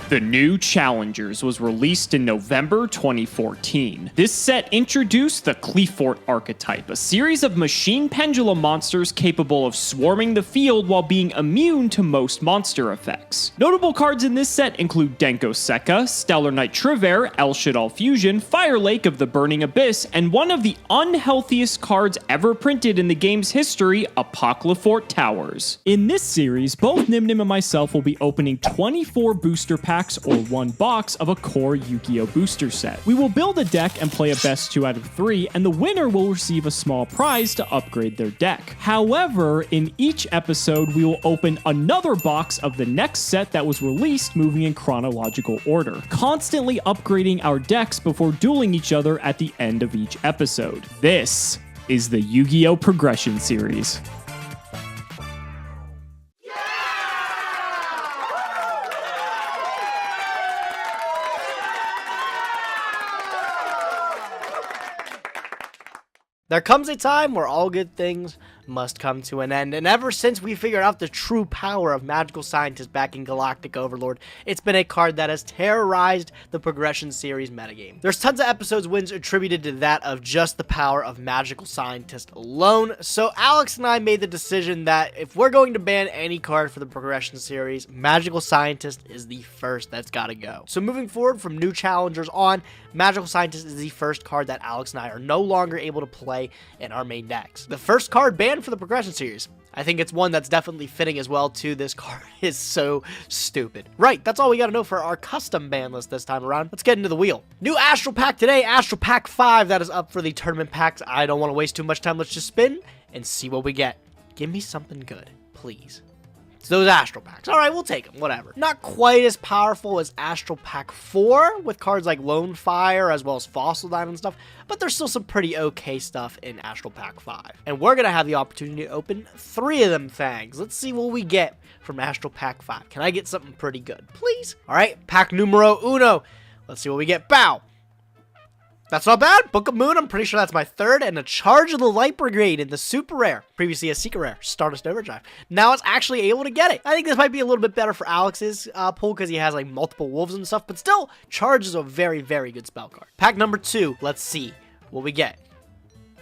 The New Challengers was released in November 2014. This set introduced the Qliphort archetype, a series of machine pendulum monsters capable of swarming the field while being immune to most monster effects. Notable cards in this set include Denko Sekka, Stellar Knight Triver, El Shaddoll Fusion, Fire Lake of the Burning Abyss, and one of the unhealthiest cards ever printed in the game's history, Qliphort Towers. In this series, both Nyhmnim and myself will be opening 24 booster packs or one box of a core Yu-Gi-Oh! Booster set. We will build a deck and play a best 2 out of 3, and the winner will receive a small prize to upgrade their deck. However, in each episode, we will open another box of the next set that was released, moving in chronological order, constantly upgrading our decks before dueling each other at the end of each episode. This is the Yu-Gi-Oh! Progression Series. There comes a time where all good things must come to an end, and ever since we figured out the true power of Magical Scientist backing Galactic Overlord, it's been a card that has terrorized the Progression Series metagame. There's tons of episodes wins attributed to that of just the power of Magical Scientist alone, so Alex and I made the decision that if we're going to ban any card for the Progression Series, Magical Scientist is the first that's gotta go. So moving forward from New Challengers on, Magical Scientist is the first card that Alex and I are no longer able to play in our main decks. The first card banned for the Progression Series. I think it's one that's definitely fitting as well too. This card is so stupid. Right, that's all we gotta know for our custom ban list this time around. Let's get into the wheel. New Astral Pack today, Astral Pack 5, that is up for the tournament packs. I don't want to waste too much time. Let's just spin and see what we get. Give me something good, please. Those Astral Packs. Alright, we'll take them, whatever. Not quite as powerful as Astral Pack 4, with cards like Lone Fire, as well as Fossil Diamond and stuff, but there's still some pretty okay stuff in Astral Pack 5. And we're gonna have the opportunity to open 3 of them things. Let's see what we get from Astral Pack 5. Can I get something pretty good, please? Alright, Pack numero uno. Let's see what we get. Bow! That's not bad. Book of Moon, I'm pretty sure that's my 3rd, and a Charge of the Light Brigade in the super rare. Previously a secret rare, Stardust Overdrive. Now it's actually able to get it. I think this might be a little bit better for Alex's pull because he has like multiple wolves and stuff, but still, Charge is a very, very good spell card. Pack number 2, let's see what we get.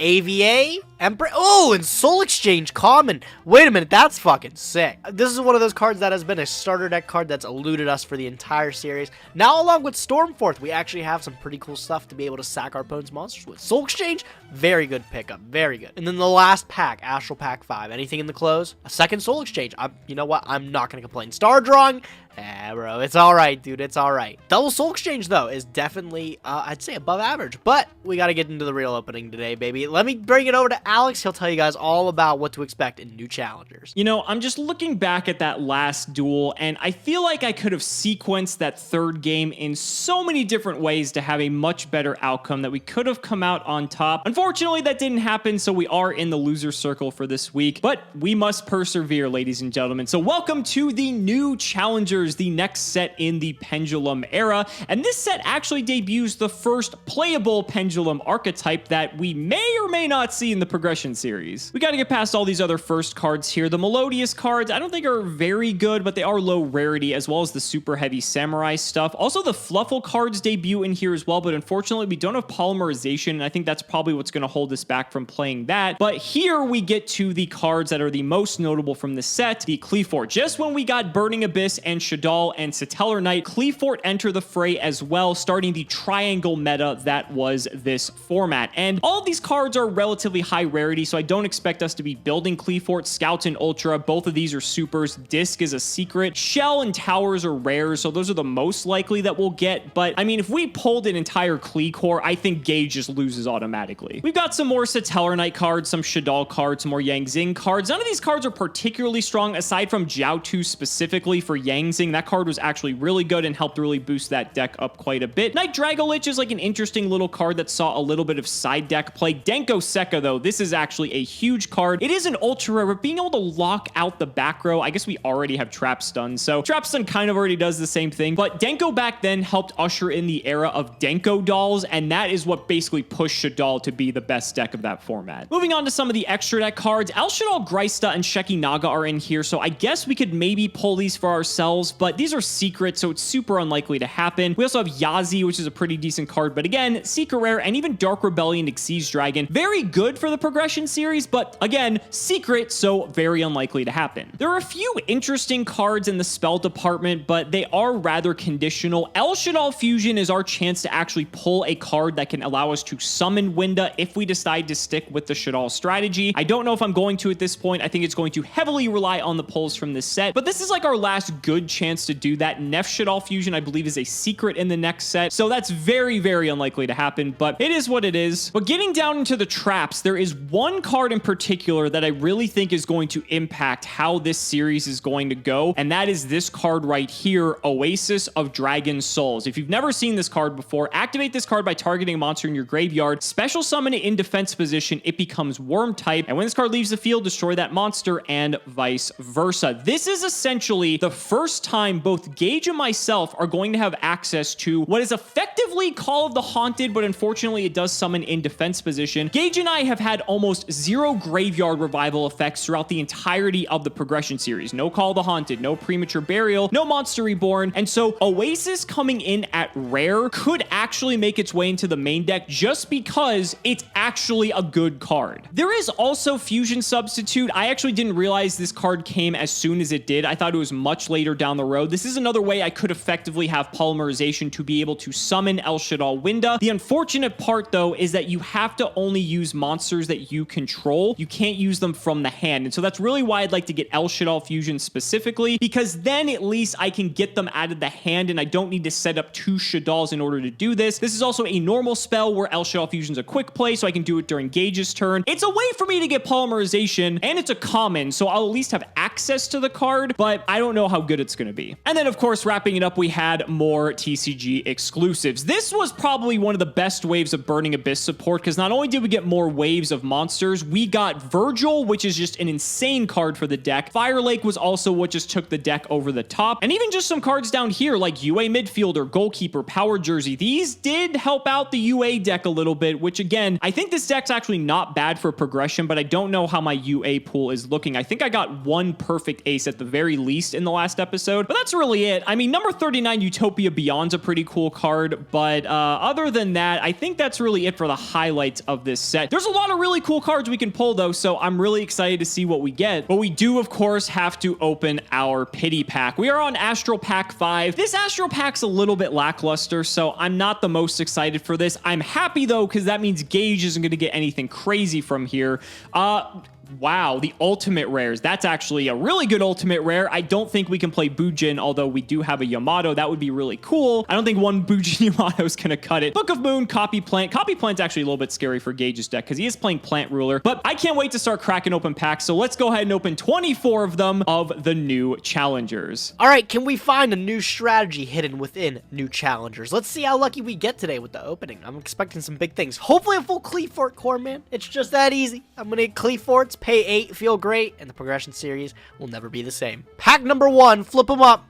AVA, Emperor, oh, and Soul Exchange common. Wait a minute, that's fucking sick. This is one of those cards that has been a starter deck card that's eluded us for the entire series. Now, along with Stormforth, we actually have some pretty cool stuff to be able to sack our opponent's monsters with. Soul Exchange, very good pickup, very good. And then the last pack, Astral Pack 5. Anything in the close? A second Soul Exchange. You know what? I'm not gonna complain. Star Drawing. Bro, it's alright, dude, it's alright. Double Soul Exchange, though, is definitely, I'd say above average, but we gotta get into the real opening today, baby. Let me bring it over to Alex. He'll tell you guys all about what to expect in New Challengers. You know, I'm just looking back at that last duel, and I feel like I could have sequenced that 3rd game in so many different ways to have a much better outcome that we could have come out on top. Unfortunately, that didn't happen, so we are in the loser circle for this week, but we must persevere, ladies and gentlemen. So welcome to the New Challengers, the next set in the Pendulum era, and this set actually debuts the first playable Pendulum archetype that we may or may not see in the Progression Series. We gotta get past all these other first cards here. The Melodious cards, I don't think are very good, but they are low rarity, as well as the super heavy Samurai stuff. Also, the Fluffle cards debut in here as well, but unfortunately, we don't have Polymerization, and I think that's probably what's gonna hold us back from playing that. But here we get to the cards that are the most notable from the set, the Qliphort. Just when we got Burning Abyss and Shaddoll and Stellar Knight, Qliphort enter the fray as well, starting the triangle meta that was this format. And all of these cards are relatively high rarity, so I don't expect us to be building Qliphort. Scout and Ultra, both of these are supers. Disc is a secret. Shell and Towers are rares, so those are the most likely that we'll get. But, I mean, if we pulled an entire Qli core, I think Gage just loses automatically. We've got some more Stellar Knight cards, some Shaddoll cards, some more Yang Xing cards. None of these cards are particularly strong, aside from Jiaotu specifically for Yang Xing. That card was actually really good and helped really boost that deck up quite a bit. Night Dragolich is like an interesting little card that saw a little bit of side deck play. Denko Sekka, though, this is actually a huge card. It is an ultra rare, but being able to lock out the back row, I guess we already have Trap Stun, so Trap Stun kind of already does the same thing, but Denko back then helped usher in the era of Denko dolls, and that is what basically pushed Shaddoll to be the best deck of that format. Moving on to some of the extra deck cards, El Shaddoll, Greista, and Sheki Naga are in here, so I guess we could maybe pull these for ourselves, but these are secret, so it's super unlikely to happen. We also have Yazi, which is a pretty decent card, but again, secret rare, and even Dark Rebellion, Xyz Dragon, very good for the progression series, but again, secret, so very unlikely to happen. There are a few interesting cards in the spell department, but they are rather conditional. El Shaddoll Fusion is our chance to actually pull a card that can allow us to summon Winda if we decide to stick with the Shaddoll strategy. I don't know if I'm going to at this point. I think it's going to heavily rely on the pulls from this set, but this is like our last good chance to do that. Nef Shaddoll Fusion, I believe, is a secret in the next set, so that's very, very unlikely to happen, but it is what it is. But getting down into the traps, there is one card in particular that I really think is going to impact how this series is going to go, and that is this card right here, Oasis of Dragon Souls. If you've never seen this card before, activate this card by targeting a monster in your graveyard, special summon it in defense position, it becomes worm type, and when this card leaves the field, destroy that monster, and vice versa. This is essentially the first time both Gage and myself are going to have access to what is effectively Call of the Haunted, but unfortunately it does summon in defense position. Gage and I have had almost zero graveyard revival effects throughout the entirety of the progression series. No Call of the Haunted, no Premature Burial, no Monster Reborn, and so Oasis coming in at rare could actually make its way into the main deck just because it's actually a good card. There is also Fusion Substitute. I actually didn't realize this card came as soon as it did. I thought it was much later down the road. This is another way I could effectively have Polymerization to be able to summon El Shaddoll Winda. The unfortunate part, though, is that you have to only use monsters that you control. You can't use them from the hand, and so that's really why I'd like to get El Shaddoll Fusion specifically, because then at least I can get them out of the hand, and I don't need to set up two Shaddolls in order to do this. This is also a normal spell where El Shaddoll Fusion's a quick play, so I can do it during Gage's turn. It's a way for me to get Polymerization, and it's a common, so I'll at least have access to the card, but I don't know how good it's going to be. And then, of course, wrapping it up, we had more TCG exclusives. This was probably one of the best waves of Burning Abyss support, because not only did we get more waves of monsters, we got Virgil, which is just an insane card for the deck. Fire Lake was also what just took the deck over the top, and even just some cards down here like UA Midfielder, Goalkeeper, Power Jersey. These did help out the UA deck a little bit, which again, I think this deck's actually not bad for progression, but I don't know how my UA pool is looking. I think I got one perfect ace at the very least in the last episode, but that's really it. I mean, number 39 Utopia Beyond's a pretty cool card, but other than that, I think that's really it for the highlights of this set. There's a lot of really cool cards we can pull though, so I'm really excited to see what we get, but we do of course have to open our pity pack. We are on Astral Pack 5. This Astral Pack's a little bit lackluster, so I'm not the most excited for this. I'm happy though, because that means Gage isn't going to get anything crazy from here. Wow, the ultimate rares. That's actually a really good ultimate rare. I don't think we can play Bujin, although we do have a Yamato. That would be really cool. I don't think one Bujin Yamato is going to cut it. Book of Moon, Copy Plant. Copy Plant's actually a little bit scary for Gage's deck because he is playing Plant Ruler, but I can't wait to start cracking open packs, so let's go ahead and open 24 of them of the new challengers. All right, can we find a new strategy hidden within new challengers? Let's see how lucky we get today with the opening. I'm expecting some big things. Hopefully a full Cleafort core, man. It's just that easy. I'm going to get Cleaforts, pay 8, feel great, and the progression series will never be the same. Pack number 1, flip them up.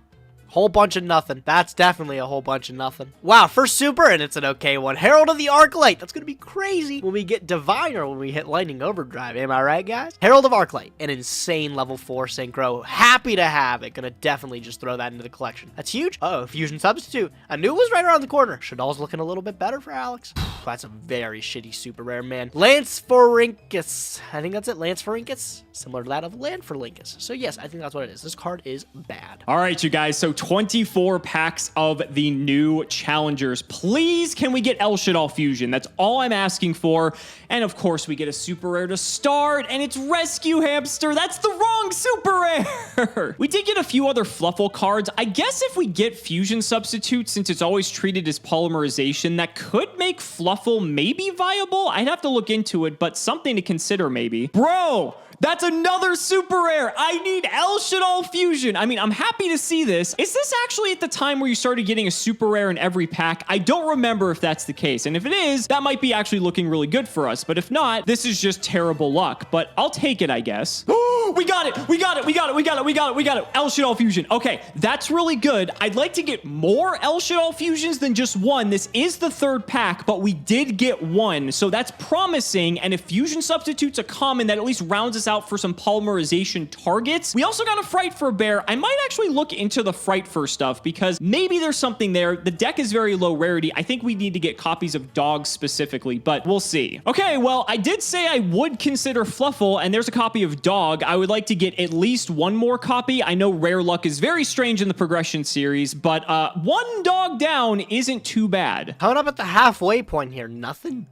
Whole bunch of nothing. That's definitely a whole bunch of nothing. Wow, first super, and it's an okay one. Herald of the Arclight. That's going to be crazy when we get Diviner when we hit Lightning Overdrive. Am I right, guys? Herald of Arclight. An insane level 4 Synchro. Happy to have it. Gonna definitely just throw that into the collection. That's huge. Oh, Fusion Substitute. I knew it was right around the corner. Shaddoll's looking a little bit better for Alex. That's a very shitty super rare, man. Lance Pharynchus. I think that's it. Lance Pharynchus. Similar to that of Land Pharynchus. So yes, I think that's what it is. This card is bad. All right, you guys. So 24 packs of the new challengers. Please, can we get El Shaddoll Fusion? That's all I'm asking for. And of course, we get a super rare to start, and it's Rescue Hamster. That's the wrong super rare. We did get a few other Fluffle cards. I guess if we get Fusion Substitute, since it's always treated as Polymerization, that could make Fluffle maybe viable. I'd have to look into it, but something to consider maybe. Bro! That's another super rare. I need El Shaddoll Fusion. I mean, I'm happy to see this. Is this actually at the time where you started getting a super rare in every pack? I don't remember if that's the case. And if it is, that might be actually looking really good for us. But if not, this is just terrible luck. But I'll take it, I guess. We got it. We got it. We got it. We got it. We got it. We got it. El Shaddoll Fusion. Okay, that's really good. I'd like to get more El Shaddoll Fusions than just one. This is the third pack, but we did get one. So that's promising. And if Fusion Substitute's a common, that at least rounds us out for some polymerization targets. We also got a Fright for Bear. I might actually look into the Fright for stuff because maybe there's something there. The deck is very low rarity. I think we need to get copies of dogs specifically, but we'll see. Okay, well, I did say I would consider Fluffle, and there's a copy of dog. I would like to get at least one more copy. I know rare luck is very strange in the progression series, but one dog down isn't too bad. Coming up at the halfway point here, nothing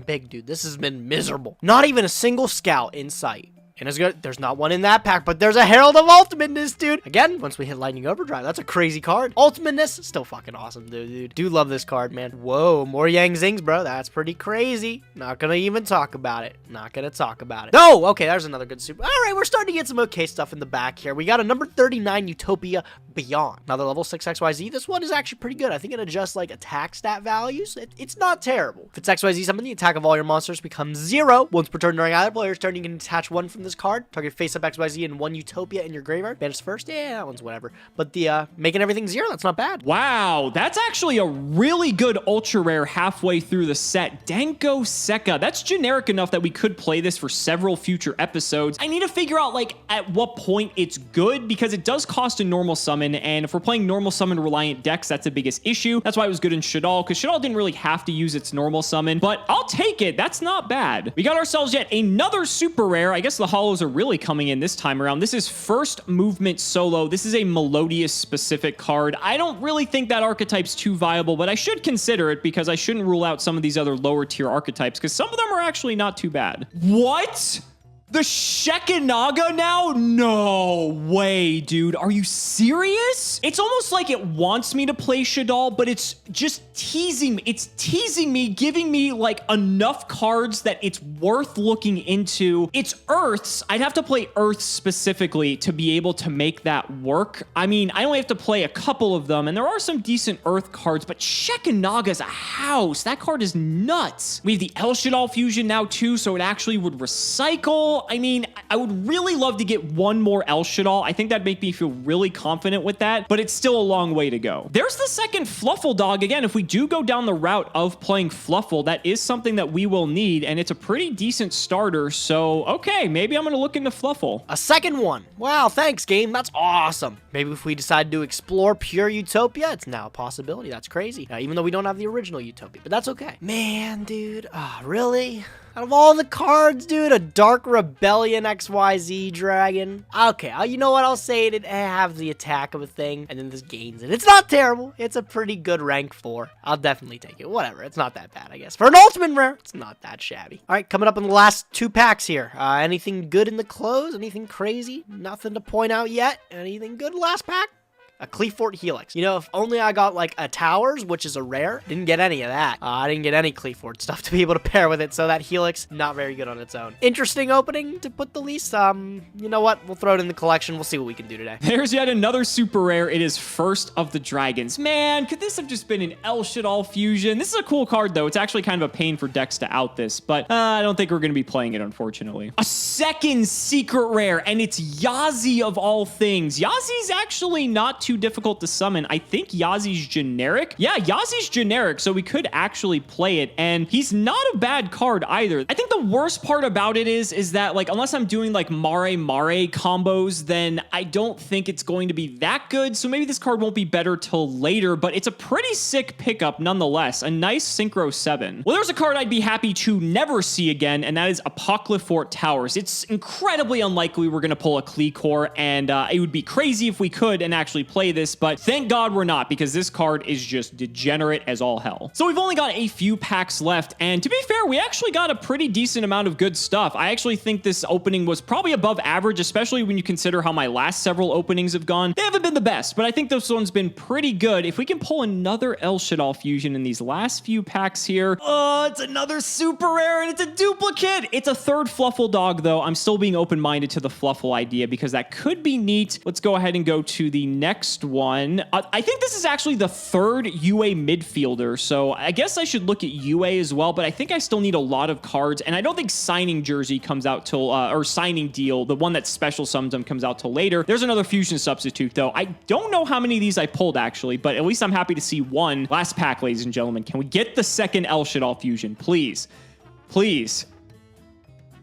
big, dude. This has been miserable. Not even a single scout in sight. And it's good. There's not one in that pack, but there's a Herald of Ultimateness, dude. Again, once we hit Lightning Overdrive, that's a crazy card. Ultimateness, still fucking awesome, dude. Do love this card, man. Whoa, more Yang Zings, bro. That's pretty crazy. Not gonna even talk about it. Not gonna talk about it. No, okay, there's another good super. All right, we're starting to get some okay stuff in the back here. We got a number 39 Utopia Beyond. Another level 6 XYZ. This one is actually pretty good. I think it adjusts like attack stat values. It's not terrible. If it's XYZ summon, the attack of all your monsters becomes 0. Once per turn during either player's turn, you can attach one from this card. Target face up XYZ and one Utopia in your graveyard. Banish first. Yeah, that one's whatever. But the making everything 0, that's not bad. Wow, that's actually a really good ultra rare halfway through the set. Denko Sekka. That's generic enough that we could play this for several future episodes. I need to figure out like at what point it's good because it does cost a normal summon, and if we're playing normal summon reliant decks, that's the biggest issue. That's why it was good in Shaddoll, because Shaddoll didn't really have to use its normal summon, but I'll take it. That's not bad. We got ourselves yet another super rare. I guess the holos are really coming in this time around. This is First Movement Solo. This is a Melodious specific card. I don't really think that archetype's too viable, but I should consider it because I shouldn't rule out some of these other lower tier archetypes because some of them are actually not too bad. What? The Shekinaga now? No way, dude. Are you serious? It's almost like it wants me to play Shaddoll, but it's just teasing me. It's teasing me, giving me like enough cards that it's worth looking into. It's Earths. I'd have to play Earths specifically to be able to make that work. I mean, I only have to play a couple of them, and there are some decent Earth cards, but Shekinaga's a house. That card is nuts. We have the El Shaddoll Fusion now too, so it actually would recycle. I mean, I would really love to get one more El Shaddoll. I think that'd make me feel really confident with that, but it's still a long way to go. There's the second Fluffle dog. Again, if we do go down the route of playing Fluffle, that is something that we will need, and it's a pretty decent starter, so okay, maybe I'm gonna look into Fluffle. A second one. Wow, thanks, game. That's awesome. Maybe if we decide to explore pure Utopia, it's now a possibility. That's crazy. Even though we don't have the original Utopia, but that's okay. Man, dude. Really? Out of all the cards, dude, a Dark Rebellion XYZ Dragon. Okay, you know what? I'll say it. It have the attack of a thing, and then this gains it. It's not terrible. It's a pretty good rank 4. I'll definitely take it. Whatever. It's not that bad, I guess. For an ultimate rare, it's not that shabby. All right, coming up in the last 2 packs here. Anything good in the close? Anything crazy? Nothing to point out yet. Anything good last pack? A Cleafort Helix. You know, if only I got like a Towers, which is a rare. Didn't get any of that. I didn't get any Cleafort stuff to be able to pair with it, so that Helix, not very good on its own. Interesting opening, to put the least. You know what? We'll throw it in the collection. We'll see what we can do today. There's yet another super rare. It is First of the Dragons. Man, could this have just been an El Shaddoll Fusion? This is a cool card, though. It's actually kind of a pain for decks to out this, but I don't think we're going to be playing it, unfortunately. A second secret rare, and it's Yazi of all things. Yazi's actually not too difficult to summon. I think Yazi's generic. Yeah, Yazi's generic, so we could actually play it, and he's not a bad card either. I think the worst part about it is that, like, unless I'm doing, like, Mare combos, then I don't think it's going to be that good, so maybe this card won't be better till later, but it's a pretty sick pickup nonetheless. A nice Synchro 7. Well, there's a card I'd be happy to never see again, and that is Apocryphort Towers. It's incredibly unlikely we're going to pull a Clee Core, and it would be crazy if we could and actually play play this, but thank God we're not, because this card is just degenerate as all hell. So we've only got a few packs left, and to be fair, we actually got a pretty decent amount of good stuff. I actually think this opening was probably above average, especially when you consider how my last several openings have gone. They haven't been the best, but I think this one's been pretty good. If we can pull another El Shaddai fusion in these last few packs here. Oh, it's another super rare, and it's a duplicate. It's a third Fluffle dog, though. I'm still being open-minded to the Fluffle idea because that could be neat. Let's go ahead and go to the next one. I think this is actually the third UA midfielder, so I guess I should look at UA as well, but I think I still need a lot of cards, and I don't think signing jersey comes out till, or signing deal, the one that special summons them, comes out till later. There's another fusion substitute, though. I don't know how many of these I pulled, actually, but at least I'm happy to see one. Last pack, ladies and gentlemen. Can we get the second El Shaddai fusion, please? Please.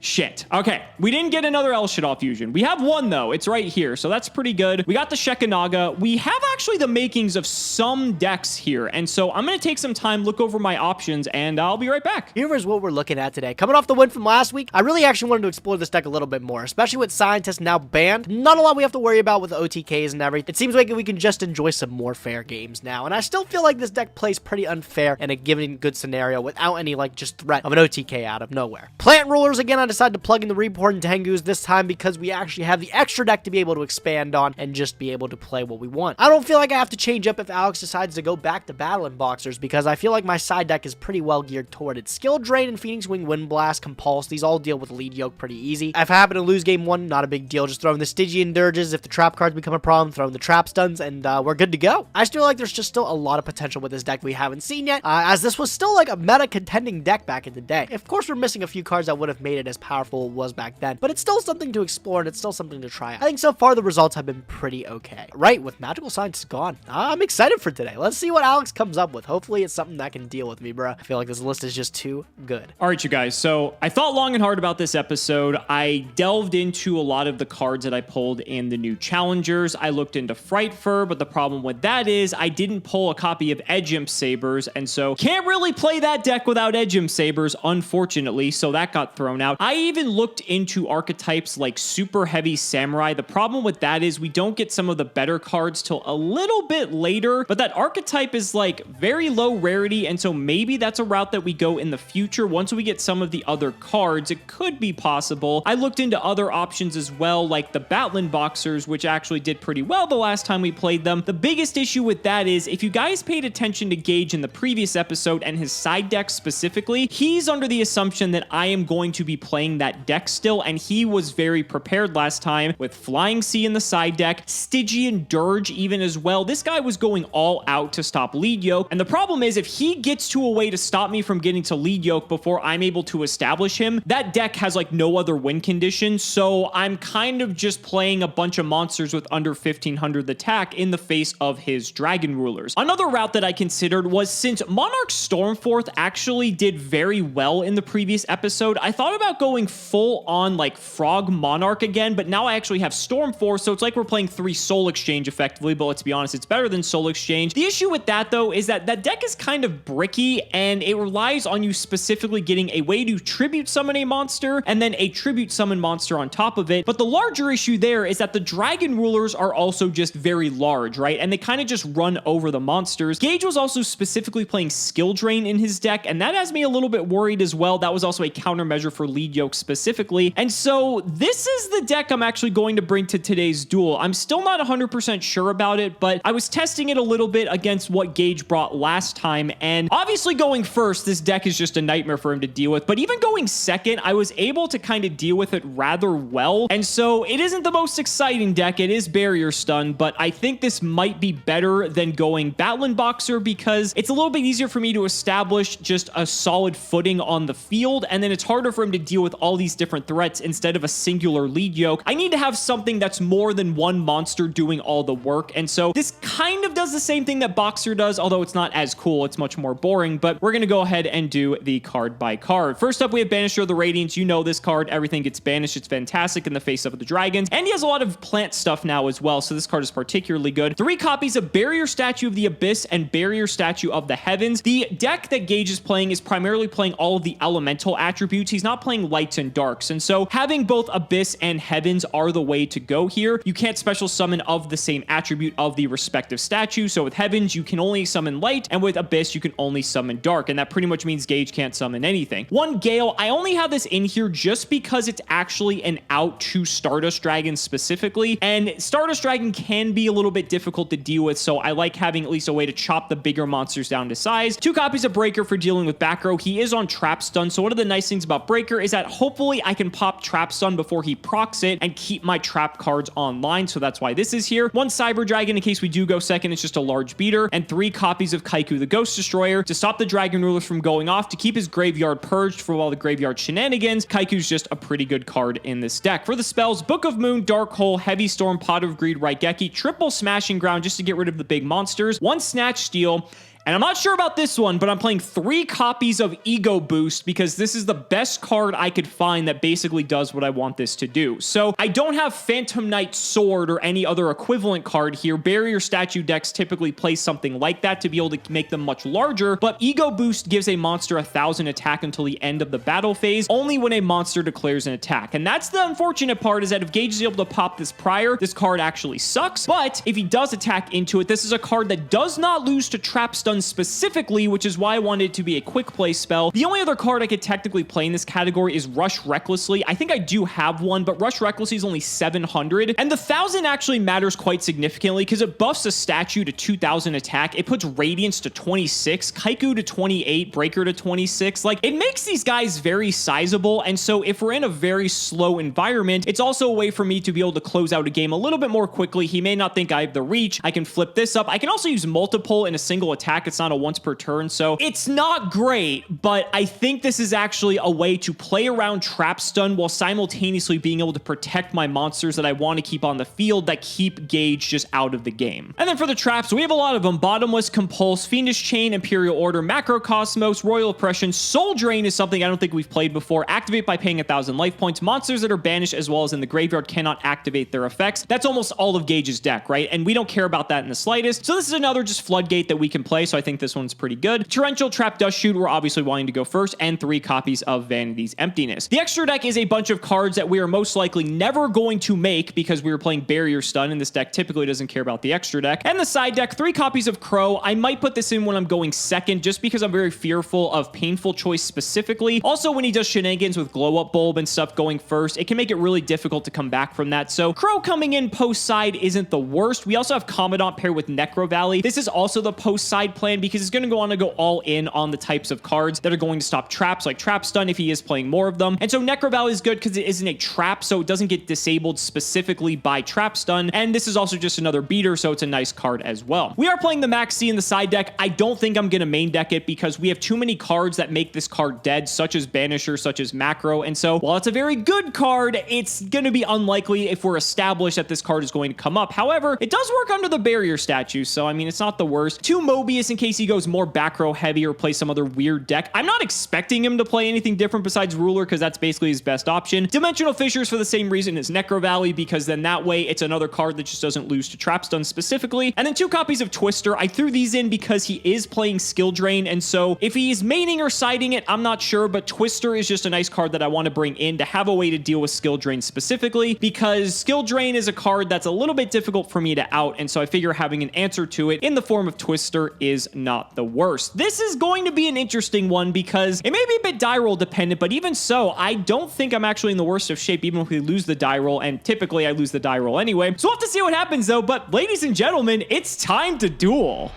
Shit. Okay, we didn't get another El Shaddai fusion. We have one, though. It's right here, so that's pretty good. We got the Shekanaga. We have actually the makings of some decks here, and so I'm going to take some time, look over my options, and I'll be right back. Here is what we're looking at today. Coming off the win from last week, I really actually wanted to explore this deck a little bit more, especially with Scientists now banned. Not a lot we have to worry about with OTKs and everything. It seems like we can just enjoy some more fair games now, and I still feel like this deck plays pretty unfair in a given good scenario without any, like, just threat of an OTK out of nowhere. Plant Rulers, again, I decided to plug in the Reborn Tengus this time because we actually have the extra deck to be able to expand on and just be able to play what we want. I don't feel like I have to change up if Alex decides to go back to Battling Boxers because I feel like my side deck is pretty well geared toward it. Skill Drain and Phoenix Wing Wind Blast, Compulse, these all deal with lead yoke pretty easy. If I happen to lose game one, not a big deal. Just throwing the Stygian Dirges if the trap cards become a problem, throwing the trap stuns, and we're good to go. I still feel like there's just still a lot of potential with this deck we haven't seen yet, as this was still like a meta contending deck back in the day. Of course, we're missing a few cards that would have made it as powerful as it was back then, but it's still something to explore and it's still something to try out. I think so far the results have been pretty okay. Right, with Magical Science gone, I'm excited for today. Let's see what Alex comes up with. Hopefully it's something that can deal with me, bro. I feel like this list is just too good. All right, you guys, so I thought long and hard about this episode. I delved into a lot of the cards that I pulled in the new challengers. I looked into Frightfur, but the problem with that is I didn't pull a copy of Edge Imp Sabers, and so can't really play that deck without Edge Imp Sabers, unfortunately, so that got thrown out. I even looked into archetypes like Super Heavy Samurai. The problem with that is we don't get some of the better cards till a little bit later, but that archetype is like very low rarity, and so maybe that's a route that we go in the future. Once we get some of the other cards, it could be possible. I looked into other options as well, like the Battling Boxers, which actually did pretty well the last time we played them. The biggest issue with that is if you guys paid attention to Gage in the previous episode and his side deck specifically, he's under the assumption that I am going to be playing that deck still, and he was very prepared last time with Flying Sea in the side deck, Stygian Dirge even as well. This guy was going all out to stop lead yoke, and the problem is if he gets to a way to stop me from getting to lead yoke before I'm able to establish him, that deck has like no other win condition, so I'm kind of just playing a bunch of monsters with under 1500 attack in the face of his Dragon Rulers. Another route that I considered was, since Monarch Stormforth actually did very well in the previous episode, I thought about going full on like Frog Monarch again, but now I actually have Stormforth, so it's like we're playing 3 Soul Exchange effectively, but let's be honest, it's better than Soul Exchange. The issue with that, though, is that that deck is kind of bricky, and it relies on you specifically getting a way to tribute summon a monster, and then a tribute summon monster on top of it. But the larger issue there is that the Dragon Rulers are also just very large, right? And they kind of just run over the monsters. Gage was also specifically playing Skill Drain in his deck, and that has me a little bit worried as well. That was also a countermeasure for lead yoke specifically. And so this is the deck I'm actually going to bring to today's duel. I'm still not 100% sure about it, but I was testing it a little bit against what Gage brought last time, and obviously going first, this deck is just a nightmare for him to deal with, but even going second, I was able to kind of deal with it rather well, and so it isn't the most exciting deck. It is Barrier Stun, but I think this might be better than going Battling Boxer because it's a little bit easier for me to establish just a solid footing on the field, and then it's harder for him to deal with all these different threats instead of a singular lead yoke. I need to have something that's more than one monster doing all the work, and so this kind of does the same thing that Boxer does, although it's not as cool. It's much more boring, but we're going to go ahead and do the card by card. First up, we have Banisher of the Radiance. You know this card. Everything gets banished. It's fantastic in the face of the dragons, and he has a lot of plant stuff now as well, so this card is particularly good. 3 copies of Barrier Statue of the Abyss and Barrier Statue of the Heavens. The deck that Gage is playing is primarily playing all of the elemental attributes. He's not playing lights and darks. And so having both Abyss and Heavens are the way to go here. You can't special summon of the same attribute of the respective statue. So with Heavens, you can only summon light, and with Abyss, you can only summon dark. And that pretty much means Gage can't summon anything. One Gale, I only have this in here just because it's actually an out to Stardust Dragon specifically. And Stardust Dragon can be a little bit difficult to deal with. So I like having at least a way to chop the bigger monsters down to size. 2 copies of Breaker for dealing with back row. He is on Trap Stun. So one of the nice things about Breaker is that hopefully I can pop Trap Stun before he procs it and keep my trap cards online. So that's why this is here. 1 Cyber Dragon in case we do go second. It's just a large beater. And 3 copies of Kaiku the Ghost Destroyer to stop the Dragon Rulers from going off, to keep his graveyard purged for all the graveyard shenanigans. Kaiku's just a pretty good card in this deck. For the spells, Book of Moon, Dark Hole, Heavy Storm, Pot of Greed, Raigeki, triple Smashing Ground just to get rid of the big monsters. 1 Snatch Steal. And I'm not sure about this one, but I'm playing 3 copies of Ego Boost because this is the best card I could find that basically does what I want this to do. So I don't have Phantom Knight Sword or any other equivalent card here. Barrier Statue decks typically play something like that to be able to make them much larger, but Ego Boost gives a monster 1,000 attack until the end of the battle phase, only when a monster declares an attack. And that's the unfortunate part, is that if Gage is able to pop this prior, this card actually sucks. But if he does attack into it, this is a card that does not lose to Trap Stun specifically, which is why I wanted it to be a quick play spell. The only other card I could technically play in this category is Rush Recklessly. I think I do have one, but Rush Recklessly is only 700, and the 1,000 actually matters quite significantly because it buffs a statue to 2,000 attack. It puts Radiance to 26, Kaiku to 28, Breaker to 26. Like, it makes these guys very sizable, and so if we're in a very slow environment, it's also a way for me to be able to close out a game a little bit more quickly. He may not think I have the reach. I can flip this up. I can also use multiple in a single attack. It's not a once per turn, so it's not great, but I think this is actually a way to play around Trap Stun while simultaneously being able to protect my monsters that I want to keep on the field that keep Gage just out of the game. And then for the traps, we have a lot of them. Bottomless, Compulse, Fiendish Chain, Imperial Order, Macrocosmos, Royal Oppression, Soul Drain is something I don't think we've played before. Activate by paying 1,000 life points. Monsters that are banished as well as in the graveyard cannot activate their effects. That's almost all of Gage's deck, right? And we don't care about that in the slightest. So this is another just floodgate that we can play, so I think this one's pretty good. Torrential, Trap, Dust Shoot, we're obviously wanting to go first, and 3 copies of Vanity's Emptiness. The extra deck is a bunch of cards that we are most likely never going to make because we were playing Barrier Stun, and this deck typically doesn't care about the extra deck. And the side deck, 3 copies of Crow. I might put this in when I'm going second just because I'm very fearful of Painful Choice specifically. Also, when he does shenanigans with Glow Up Bulb and stuff going first, it can make it really difficult to come back from that. So Crow coming in post side isn't the worst. We also have Commandant paired with Necro Valley. This is also the post side plan because it's going to go on to go all in on the types of cards that are going to stop traps, like Trap Stun if he is playing more of them. And so Necro Valley is good because it isn't a trap, so it doesn't get disabled specifically by Trap Stun. And this is also just another beater, so it's a nice card as well. We are playing the Max C in the side deck. I don't think I'm going to main deck it because we have too many cards that make this card dead, such as Banisher, such as Macro. And so while it's a very good card, it's going to be unlikely if we're established that this card is going to come up. However, it does work under the Barrier statue, so I mean, it's not the worst. 2 Mobius in case he goes more back row heavy or play some other weird deck. I'm not expecting him to play anything different besides Ruler because that's basically his best option. Dimensional Fissures for the same reason as Necro Valley, because then that way it's another card that just doesn't lose to Trap Stun specifically. And then 2 copies of Twister. I threw these in because he is playing Skill Drain, and so if he's maining or siding it, I'm not sure, but Twister is just a nice card that I want to bring in to have a way to deal with Skill Drain specifically, because Skill Drain is a card that's a little bit difficult for me to out, and so I figure having an answer to it in the form of Twister is not the worst. This is going to be an interesting one because it may be a bit die roll dependent, but even so, I don't think I'm actually in the worst of shape even if we lose the die roll, and typically I lose the die roll anyway. So we'll have to see what happens though, but ladies and gentlemen, it's time to duel.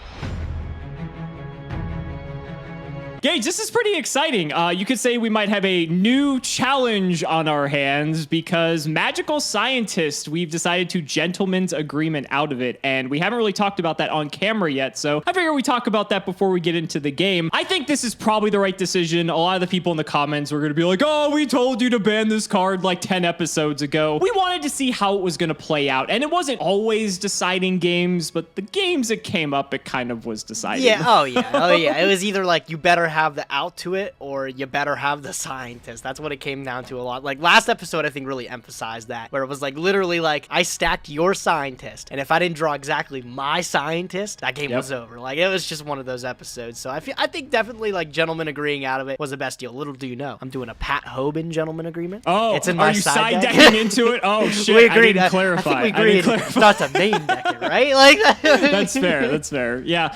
Gage, this is pretty exciting. You could say we might have a new challenge on our hands because Magical Scientist, we've decided to gentleman's agreement out of it, and we haven't really talked about that on camera yet, so I figure we talk about that before we get into the game. I think this is probably the right decision. A lot of the people in the comments were going to be like, oh, we told you to ban this card like 10 episodes ago. We wanted to see how it was going to play out, and it wasn't always deciding games, but the games it came up, it kind of was deciding. Yeah, oh yeah. It was either like, you better have the out to it or you better have the scientist. That's what it came down to a lot. Like last episode, I think really emphasized that, where it was like literally like I stacked your scientist, and if I didn't draw exactly my scientist, that game was over. Like it was just one of those episodes. So I think definitely like gentlemen agreeing out of it was the best deal. Little do you know, I'm doing a Pat Hoban gentleman agreement. Oh, it's in my are you side decking into it? Oh shit! We agreed. I didn't clarify. I think we agreed. It's not to main deck it, right? Like that's fair. That's fair. Yeah.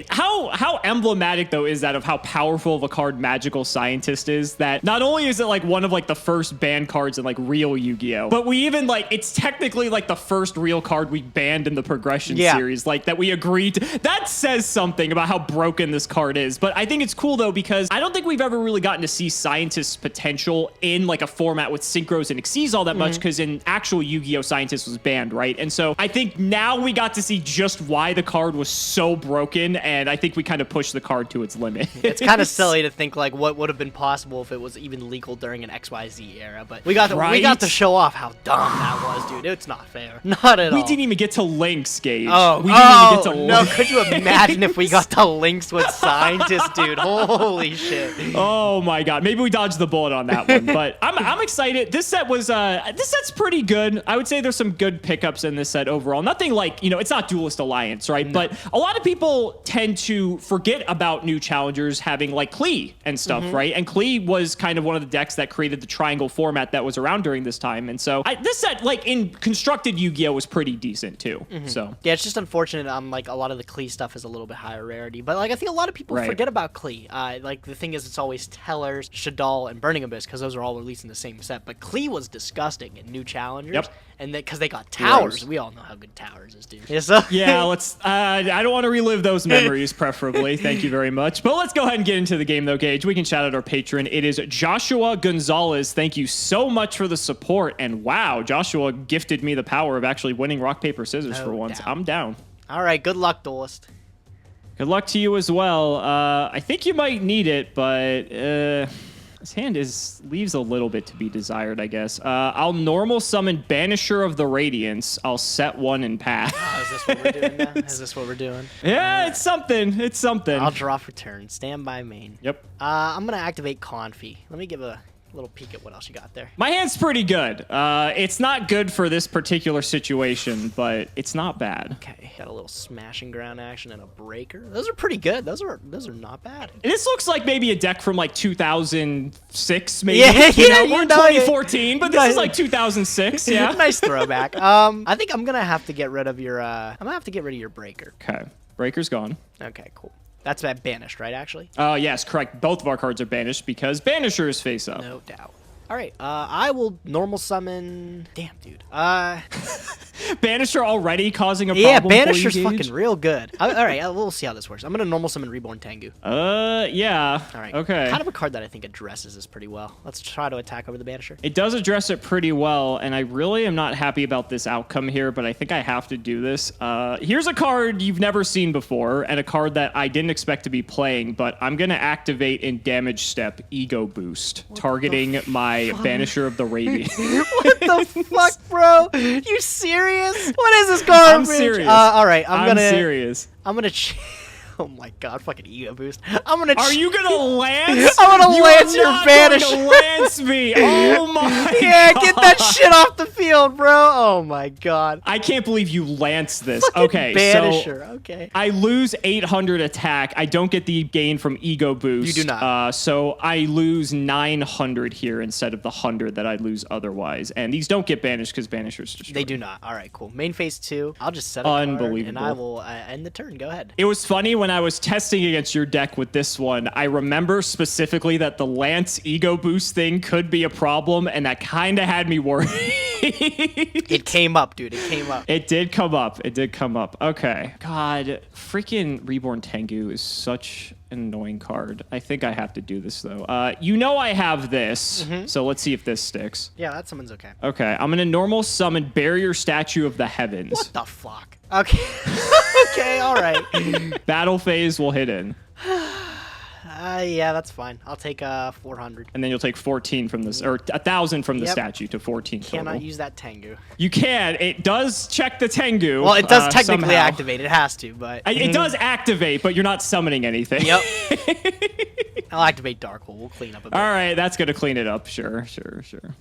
How emblematic though is that of how powerful of a card Magical Scientist is? That not only is it like one of like the first banned cards in like real Yu-Gi-Oh, but we even like it's technically like the first real card we banned in the progression series. Like that we agreed to. That says something about how broken this card is. But I think it's cool though because I don't think we've ever really gotten to see Scientist's potential in like a format with synchros and Xyz all that much because in actual Yu-Gi-Oh Scientist was banned, right? And so I think now we got to see just why the card was so broken, and I think we kind of pushed the card to its limit. It's kind of silly to think like what would have been possible if it was even legal during an XYZ era, but we got to show off how dumb that was, dude. It's not fair. Not at all. We didn't even get to Lynx, Gage. Oh, we didn't even get to Lynx. No, could you imagine if we got to Lynx with Scientist, dude? Holy shit. Oh my god. Maybe we dodged the bullet on that one, but I'm excited. This set's pretty good. I would say there's some good pickups in this set overall. Nothing like, it's not Duelist Alliance, right? No. But a lot of people tend to forget about new challengers having like Klee and stuff, right? And Klee was kind of one of the decks that created the triangle format that was around during this time. And so this set, like in constructed Yu-Gi-Oh, was pretty decent too. So yeah, it's just unfortunate. Like a lot of the Klee stuff is a little bit higher rarity, but like I think a lot of people forget about Klee. Like the thing is, it's always Tellers, Shadal, and Burning Abyss because those are all released in the same set. But Klee was disgusting in new challengers. And because they got Towers. We all know how good Towers is, dude. Yeah, let's... I don't want to relive those memories, preferably. Thank you very much. But let's go ahead and get into the game, though, Gage. We can shout out our patron. It is Joshua Gonzalez. Thank you so much for the support. And wow, Joshua gifted me the power of actually winning rock, paper, scissors for once. I'm down. All right, good luck, Duelist. Good luck to you as well. I think you might need it, but... His hand leaves a little bit to be desired, I guess. I'll normal summon Banisher of the Radiance. I'll set one and pass. Oh, is this what we're doing now? Is this what we're doing? Yeah, it's something. It's something. I'll draw for turn. Stand by main. Yep. I'm going to activate Confi. Let me give a little peek at what else you got there. My hand's pretty good. It's not good for this particular situation, but it's not bad. Okay, got a little smashing ground action and a breaker. Those are pretty good. Those are not bad. This looks like maybe a deck from like 2006, maybe. Yeah, or 2014, but this is like 2006. Yeah, nice throwback. I think I'm gonna have to get rid of your. I'm gonna have to get rid of your breaker. Okay, breaker's gone. Okay, cool. That's banished, right, actually? Yes, correct. Both of our cards are banished because Banisher is face up. No doubt. All right, I will normal summon... Damn, dude. Banisher already causing a problem. Yeah, Banisher's fucking real good. All right, we'll see how this works. I'm going to normal summon Reborn Tengu. Yeah. All right. Okay. Kind of a card that I think addresses this pretty well. Let's try to attack over the Banisher. It does address it pretty well, and I really am not happy about this outcome here, but I think I have to do this. Here's a card you've never seen before, and a card that I didn't expect to be playing, but I'm going to activate in damage step Ego Boost, targeting my Banisher of the Radiant. What the fuck, bro? You serious? What is this garbage? I'm serious. All right, I'm serious. I'm gonna. Oh my god, fucking Ego Boost. I'm gonna. Are you gonna lance? I'm gonna lance your Banisher. You're not going to lance me. Oh my Yeah, god. get that shit off the field, bro. Oh my god. I can't believe you lanced this. Fucking Okay, Banisher. so okay. I lose 800 attack. I don't get the gain from Ego Boost. You do not. So I lose 900 here instead of the 100 that I'd lose otherwise. And these don't get banished because Banisher's destroyed. They do not. All right, cool. Main phase 2. I'll just set a card Unbelievable. and I will end the turn. Go ahead. It was funny when I was testing against your deck with this one. I remember specifically that the Lance Ego Boost thing could be a problem, and that kind of had me worried. It came up, dude. It came up. It did come up. It did come up. Okay. God, freaking Reborn Tengu is such an annoying card. I think I have to do this, though. I have this, so let's see if this sticks. Yeah, that summons okay. Okay, I'm going to normal summon Barrier Statue of the Heavens. What the fuck? Okay. Okay, all right. Battle phase will hit in. Yeah, that's fine. I'll take 400. And then you'll take 14 from this, or 1,000 from the statue to 14 total. Cannot use that Tengu. You can. It does check the Tengu. Well, it does technically somehow. activate. It has to, but... It does activate, but you're not summoning anything. Yep. I'll activate Dark Hole. We'll clean up a bit. All right, that's gonna clean it up. Sure.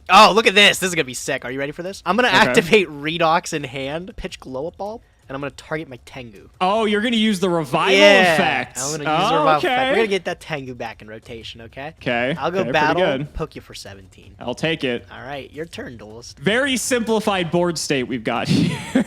Oh, look at this. This is gonna be sick. Are you ready for this? I'm gonna activate Redox in hand, pitch Glow Up Bulb, and I'm gonna target my Tengu. Oh, you're gonna use the revival effect. I'm gonna use the revival effect. We're gonna get that Tengu back in rotation, okay? Okay. I'll go battle, poke you for 17. I'll take it. All right, your turn, Duelist. Very simplified board state we've got here.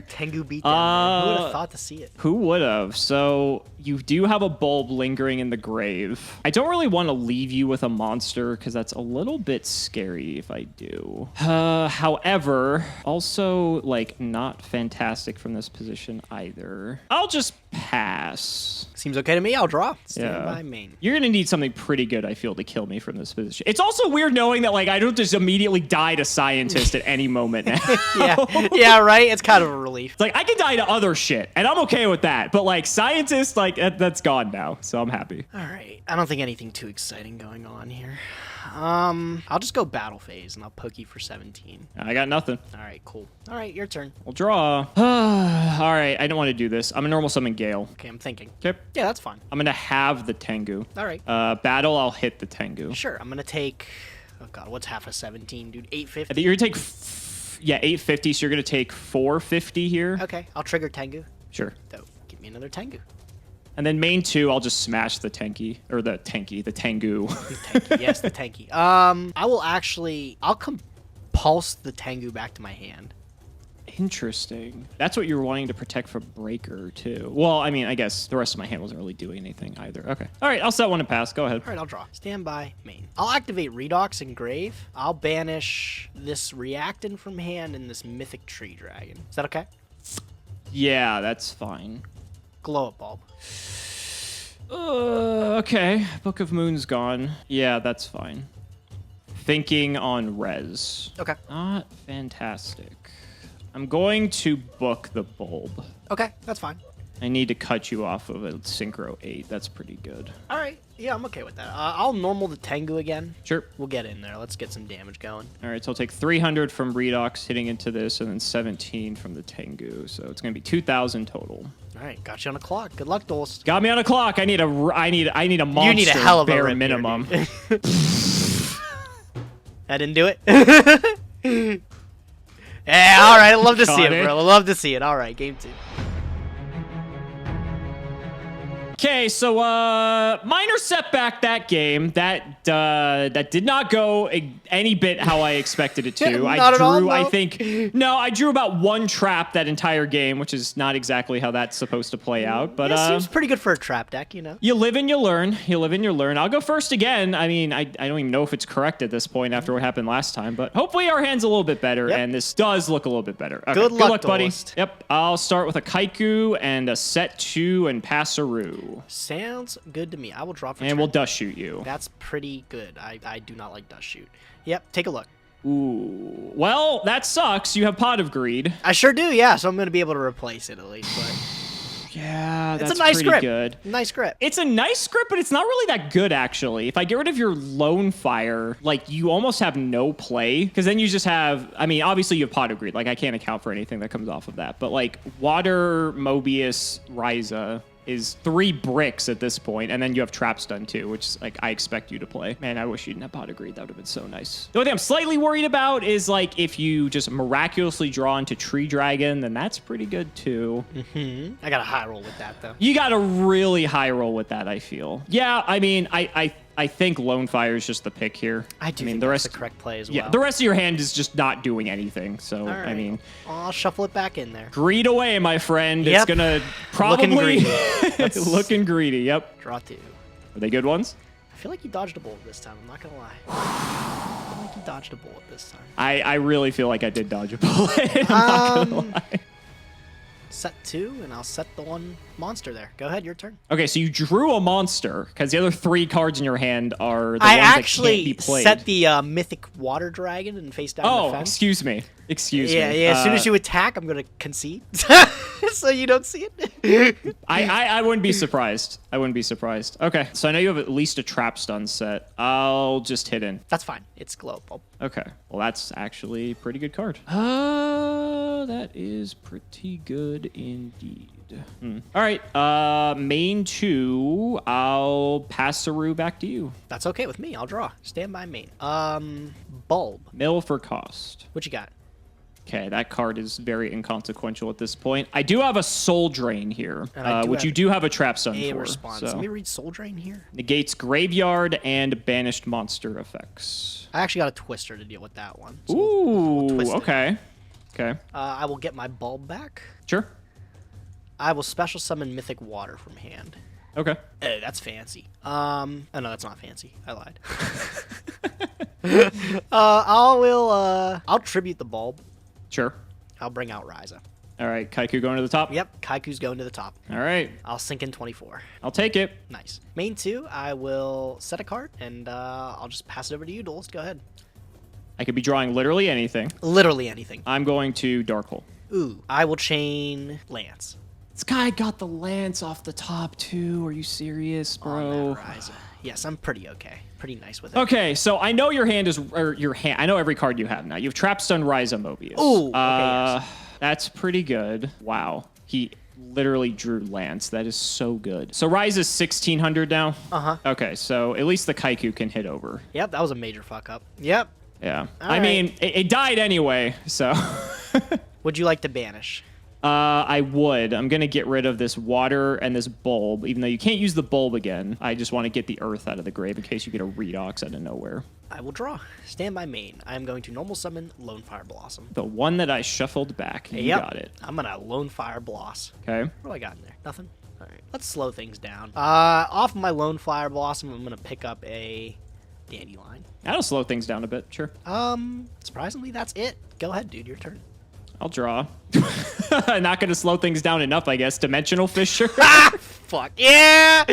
Tengu beatdown. Who would have thought to see it? Who would have? So you do have a bulb lingering in the grave. I don't really want to leave you with a monster because that's a little bit scary if I do. However, also like not fantastic from this position either. I'll just pass. Seems okay to me. I'll draw. Stand by main. You're gonna need something pretty good, I feel, to kill me from this position. It's also weird knowing that like I don't just immediately die to scientist at any moment now. yeah, right. It's kind of a relief. It's like I can die to other shit, and I'm okay with that. But like scientist, like that's gone now, so I'm happy. All right. I don't think anything too exciting going on here. I'll just go battle phase and I'll poke you for 17. I got nothing. All right, cool. All right, your turn. We'll draw. All right, I don't want to do this. I'm a normal summon Gale. Okay, I'm thinking. Okay. Yeah, that's fine. I'm gonna have the Tengu. All right. Battle. I'll hit the Tengu. Sure. I'm gonna take. Oh god, what's half of 17, dude? 850. I think you're gonna take. 850. So you're gonna take 450 here. Okay, I'll trigger Tengu. Sure. So give me another Tengu. And then main 2, I'll just smash the Tengu. The Tengu. The Tengu, yes, the Tengu. I'll compulse the Tengu back to my hand. Interesting. That's what you're wanting to protect from Breaker, too. Well, I mean, I guess the rest of my hand wasn't really doing anything either. Okay. All right, I'll set one and pass. Go ahead. All right, I'll draw. Stand by main. I'll activate Redox and Grave. I'll banish this Reactant from hand and this Mythic Tree Dragon. Is that okay? Yeah, that's fine. Glow Up Bulb. Okay. Book of Moon's gone. Yeah, that's fine. Thinking on res. Okay. Not fantastic. I'm going to book the bulb. Okay, that's fine. I need to cut you off of a Synchro 8. That's pretty good. All right. Yeah, I'm okay with that. I'll normal the Tengu again. Sure. We'll get in there. Let's get some damage going. All right, so I'll take 300 from Redox hitting into this, and then 17 from the Tengu. So it's going to be 2,000 total. All right, got you on a clock. Good luck, Duelist. Got me on a clock. I need a monster. You need a hell of a bare rip minimum. Here, I didn't do it. Yeah, all right. I love to see it, bro. I love to see it. All right, game 2. Okay, so minor setback that game. That did not go any bit how I expected it to. Not at all, no. I drew about 1 trap that entire game, which is not exactly how that's supposed to play out. But yeah, seems pretty good for a trap deck, you know. You live and you learn. You live and you learn. I'll go first again. I mean, I don't even know if it's correct at this point after what happened last time, but hopefully our hand's a little bit better, and this does look a little bit better. Okay, good luck, buddy. Yep. I'll start with a Kaiku and a set 2 and Passeroo. Sounds good to me. I will drop for and we'll dust shoot you. That's pretty good. I do not like dust shoot. Yep, take a look. Ooh. Well, that sucks. You have Pot of Greed. I sure do, yeah. So I'm going to be able to replace it at least. But yeah, that's it's a nice pretty script. good. Nice script. It's a nice script, but it's not really that good, actually. If I get rid of your Lone Fire, like, you almost have no play. Because then you just have, I mean, obviously you have Pot of Greed. Like, I can't account for anything that comes off of that. But, like, Water, Mobius, Ryza is 3 bricks at this point, and then you have Trap Stun too, which is like I expect you to play. Man, I wish you didn't have Pot of Greed. That would have been so nice. The only thing I'm slightly worried about is like if you just miraculously draw into Tree Dragon, then that's pretty good too. I got a high roll with that though. You got a really high roll with that, I feel. Yeah, I mean, I think Lone Fire is just the pick here. I do mean, think that's the correct play as well. Yeah, the rest of your hand is just not doing anything. So, right. I mean... I'll shuffle it back in there. Greed away, my friend. Yep. It's going to probably... Looking greedy. Looking greedy, yep. Draw 2. Are they good ones? I feel like you dodged a bullet this time. I'm not going to lie. I feel like you dodged a bullet this time. I really feel like I did dodge a bullet. I'm not going to lie. Set 2, and I'll set the 1 monster there. Go ahead, your turn. Okay, so you drew a monster, because the other 3 cards in your hand are the ones that can't be played. I actually set the Mythic Water Dragon and face down defense. Excuse me. Excuse me. Yeah, as soon as you attack, I'm going to concede. So you don't see it. I wouldn't be surprised. I wouldn't be surprised. Okay, so I know you have at least a trap stun set. I'll just hit in. That's fine. It's glow bulb. Okay, well that's actually a pretty good card. That is pretty good indeed. All right, main 2. I'll pass Cimoooooooo back to you. That's okay with me. I'll draw. Stand by main. Bulb. Mill for cost. What you got? Okay, that card is very inconsequential at this point. I do have a Soul Drain here, which you do have a trap stun A for. response. So. Let me read Soul Drain here. Negates Graveyard and Banished Monster effects. I actually got a Twister to deal with that one. So Ooh, we'll twist it. okay. Okay. I will get my bulb back. Sure. I will special summon Mythic Water from hand. Okay. Hey, that's fancy. Oh no, that's not fancy. I lied. I'll tribute the bulb. Sure. I'll bring out Ryza. All right, Kaiku going to the top? Yep, Kaiku's going to the top. All right. I'll sink in 24. I'll take it. Nice. Main 2, I will set a card, and I'll just pass it over to you, Duels. Go ahead. I could be drawing literally anything. Literally anything. I'm going to Dark Hole. Ooh, I will chain Lance. This guy got the Lance off the top, too. Are you serious, bro? On that Ryza. Yes, I'm pretty okay. Pretty nice with it. Okay, so I know your hand is, or your hand, I know every card you have now. You have Trap Stun, Ryza, Mobius. Ooh, okay, yes. That's pretty good. Wow. He literally drew Lance. That is so good. So Ryza's 1600 now? Uh-huh. Okay, so at least the Kaiku can hit over. Yep, that was a major fuck up. Yep. Yeah. All I right. mean, it died anyway, so. Would you like to banish? I would. I'm going to get rid of this water and this bulb, even though you can't use the bulb again. I just want to get the earth out of the grave in case you get a Redox out of nowhere. I will draw. Stand by main. I am going to normal summon Lone Fire Blossom. The one that I shuffled back. You got it. I'm going to Lone Fire Bloss. Okay. What do I got in there? Nothing? All right. Let's slow things down. Off of my Lone Fire Blossom, I'm going to pick up a Dandelion. That'll slow things down a bit, sure. Surprisingly, that's it. Go ahead, dude. Your turn. I'll draw. Not going to slow things down enough, I guess. Dimensional Fissure. Fuck. Yeah!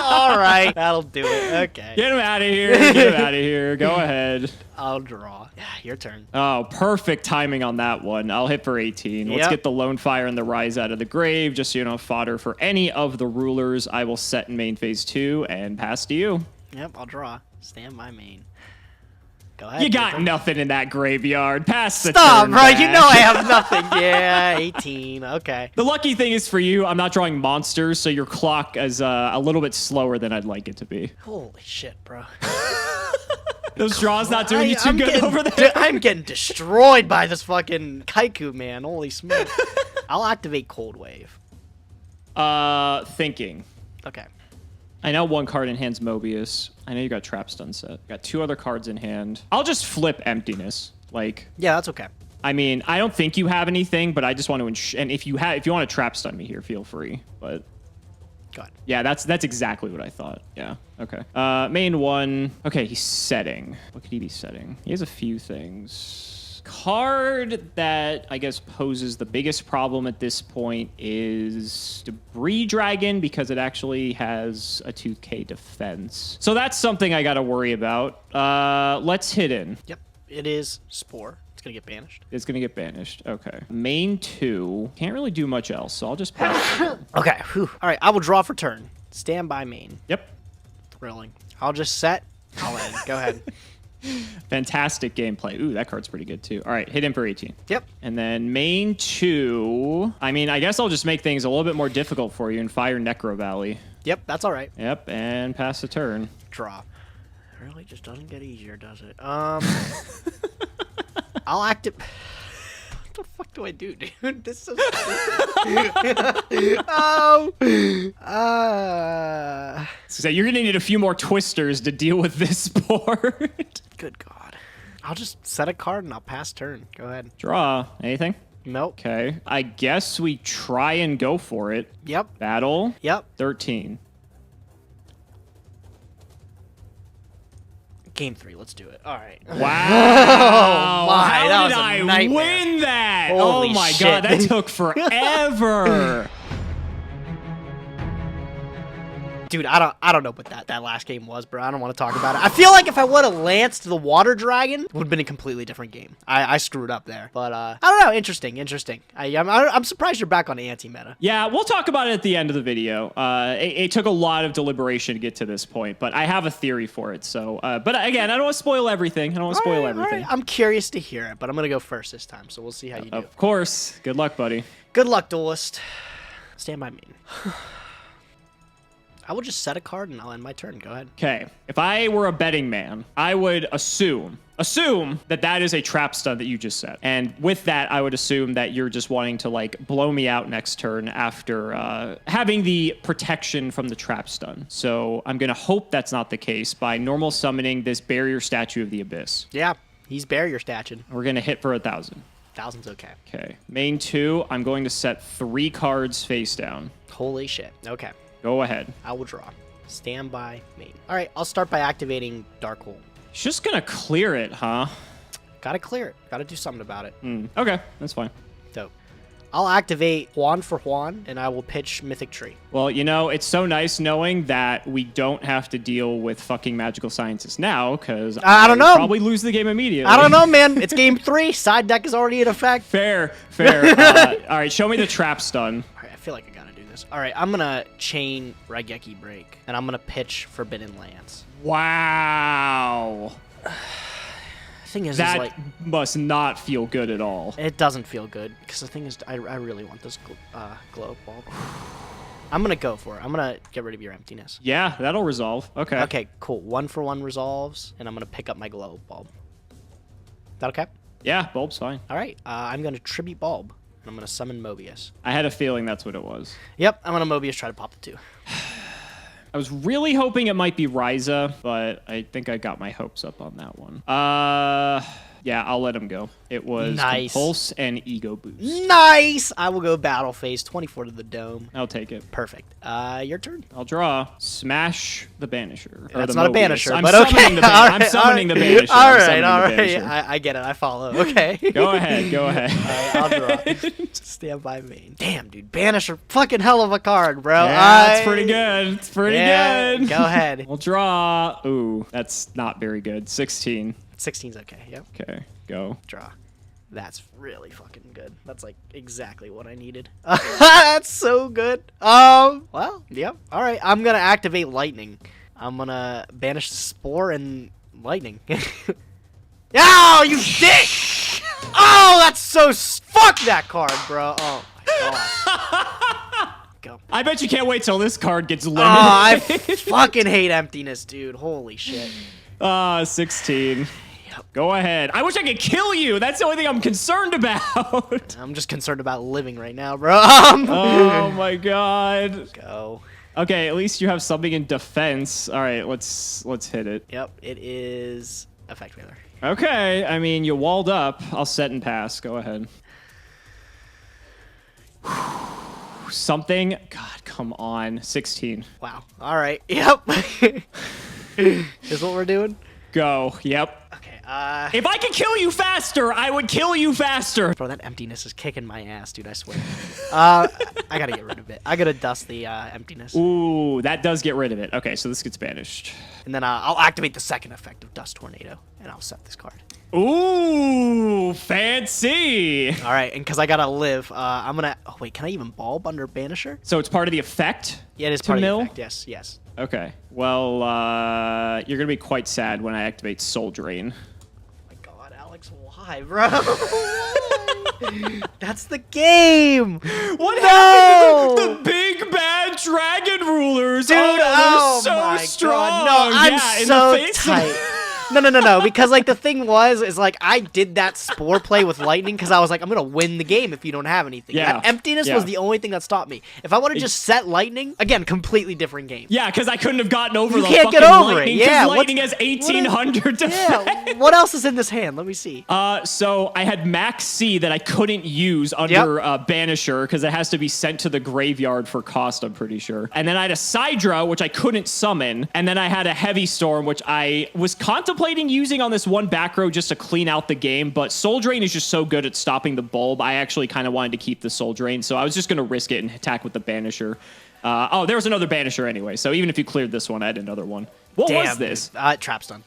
All right. That'll do it. Okay. Get him out of here. Get him out of here. Go ahead. I'll draw. Yeah, your turn. Oh, perfect timing on that one. I'll hit for 18. Let's Yep. get the Lone Fire and the Rise out of the grave, just so you know, fodder for any of the rulers. I will set in main phase 2 and pass to you. Yep, I'll draw. Stand by main. Go ahead. You got nothing in that graveyard. Pass the Stop, turn bro. back. You know I have nothing. Yeah, 18. Okay. The lucky thing is for you, I'm not drawing monsters, so your clock is a little bit slower than I'd like it to be. Holy shit, bro. Those draws not doing you too I'm good getting over there. I'm getting destroyed by this fucking Kaiku, man. Holy smoke. I'll activate Cold Wave. Thinking. Okay. I know one card in hand's Mobius. I know you got Trap Stun set. Got 2 other cards in hand. I'll just flip Emptiness. Like, Yeah, that's okay. I mean, I don't think you have anything, but I just want to. And if you want to Trap Stun me here, feel free. But Go ahead. yeah, that's exactly what I thought. Yeah. Okay. Main 1. Okay, he's setting. What could he be setting? He has a few things. Card that I guess poses the biggest problem at this point is Debris Dragon, because it actually has a 2k defense. So that's something I got to worry about. Let's hit in. Yep. It is Spore. It's going to get banished. It's going to get banished. Okay. Main 2. Can't really do much else, so I'll just pass. Okay. Whew. All right. I will draw for turn. Stand by main. Yep. Thrilling. I'll just set. I'll end. Go ahead. Fantastic gameplay. Ooh, that card's pretty good too. All right, hit him for 18. Yep. And then main 2. I mean, I guess I'll just make things a little bit more difficult for you and fire Necro Valley. Yep. That's all right. Yep, and pass the turn. Draw. It really just doesn't get easier, does it? I'll active. What the fuck do I do, dude? This is so So you're gonna need a few more twisters to deal with this board. Good God. I'll just set a card and I'll pass turn. Go ahead. Draw. Anything? Nope. Okay. I guess we try and go for it. Yep. Battle. Yep. 13. Game 3. Let's do it. All right. Wow. Oh my, How that did was a I nightmare. win that? Holy oh my shit. God, that took forever. dude, I don't know what that last game was, bro. I don't want to talk about it. I feel like if I would have lanced the water dragon, it would have been a completely different game. I screwed up there, but I don't know. Interesting. I'm surprised you're back on anti-meta. Yeah, we'll talk about it at the end of the video. It took a lot of deliberation to get to this point, but I have a theory for it. So, but again, I don't want to spoil everything. All right. I'm curious to hear it, but I'm gonna go first this time, so we'll see how you do. Of course. Good luck, buddy. Good luck, duelist. Stand by me. I will just set a card and I'll end my turn. Go ahead. Okay. If I were a betting man, I would assume that is a trap stun that you just set. And with that, I would assume that you're just wanting to like blow me out next turn after having the protection from the trap stun. So I'm going to hope that's not the case by normal summoning this barrier statue of the abyss. Yeah, he's barrier statue. We're going to hit for 1,000. 1,000's okay. Okay. Main 2, I'm going to set 3 cards face down. Holy shit. Okay. Go ahead. I will draw. Stand by me. All right, I'll start by activating Dark Hole. He's just going to clear it, huh? Gotta clear it. Gotta do something about it. Okay, that's fine. Dope. I'll activate Juan for Juan, and I will pitch Mythic Tree. Well, you know, it's so nice knowing that we don't have to deal with fucking magical scientists now, because I don't know. Probably lose the game immediately. I don't know, man. It's game 3. Side deck is already in effect. Fair. All right, show me the trap stun. All right, I feel like I gotta do this. All right, I'm gonna chain Raigeki Break, and I'm gonna pitch Forbidden Lance. Wow. Thing is, that like, must not feel good at all. it doesn't feel good because the thing is, I really want this glow bulb. I'm gonna go for it. I'm gonna get rid of your emptiness. Yeah, that'll resolve. Okay. Okay, cool. 1 for 1 resolves, and I'm gonna pick up my glow bulb. Is that okay? Yeah, bulb's fine. All right. I'm gonna tribute bulb, and I'm gonna summon Mobius. I had a feeling that's what it was. Yep, I'm gonna Mobius try to pop the 2. I was really hoping it might be Ryza, but I think I got my hopes up on that one. Yeah, I'll let him go. It was Nice. Compulse and Ego Boost. Nice! I will go battle phase 24 to the dome. I'll take it. Perfect. Your turn. I'll draw. Smash the Banisher. Or That's the not a Mobius. Banisher, I'm but okay. summoning the I'm summoning the Banisher. All I'm right. summoning the Banisher. I get it. I follow. Okay. Go ahead. All right, I'll draw. Stand by main. Damn, dude. Banisher. Fucking hell of a card, bro. Yeah, it's pretty good. It's pretty good. Go ahead. We'll draw. Ooh, that's not very good. 16. 16's okay. Yep. Okay, go. Draw. That's really fucking good. That's like exactly what I needed. That's so good. Well, yep. All right, I'm gonna activate lightning. I'm gonna banish the spore and lightning. Oh, you dick! Oh, that's so fuck that card, bro. Oh my god. Go. I bet you can't wait till this card gets limited. Oh, I fucking hate emptiness, dude. Holy shit. 16. Go ahead. I wish I could kill you. That's the only thing I'm concerned about. I'm just concerned about living right now, bro. Oh my god. Go. Okay, at least you have something in defense. All right, let's hit it. Yep, it is Effect Wailer. Okay, I mean, you walled up. I'll set and pass. Go ahead. Something. God, come on. 16. Wow. All right. Yep. Is what we're doing? Go. Yep. Okay. If I could kill you faster, I would kill you faster. Bro, that emptiness is kicking my ass, dude. I swear. I gotta get rid of it. I gotta dust the emptiness. Ooh, that does get rid of it. Okay, so this gets banished. And then I'll activate the second effect of Dust Tornado, and I'll set this card. Ooh, fancy. All right, and because I gotta live, I'm gonna. Oh wait, can I even bulb under Banisher? So it's part of the effect? Yeah, it is to part mill? of the effect. Yes. Okay. Well, you're gonna be quite sad when I activate Soul Drain. Oh my God, Alex, why, bro? That's the game. What happened to the big bad dragon rulers? Dude, oh, they're my so strong. God. No, I'm yeah, in so the face of- tight. No, because like the thing is like I did that spore play with lightning because I was like, I'm gonna win the game if you don't have anything. Yeah. That emptiness was the only thing that stopped me. If I would have just set lightning, again, completely different game. Yeah, because I couldn't have gotten over You the can't fucking get over it, lightning. yeah, Lightning has 1800 defense. Yeah. What else is in this hand? Let me see. So I had Max C that I couldn't use under Banisher because it has to be sent to the graveyard for cost, I'm pretty sure. And then I had a Sidra, which I couldn't summon. And then I had a Heavy Storm, which I was contemplating using on this one back row just to clean out the game. But Soul Drain is just so good at stopping the bulb. I actually kind of wanted to keep the Soul Drain. So I was just going to risk it and attack with the Banisher. Oh, there was another Banisher anyway, so even if you cleared this one, I had another one. What was this? Trap stun.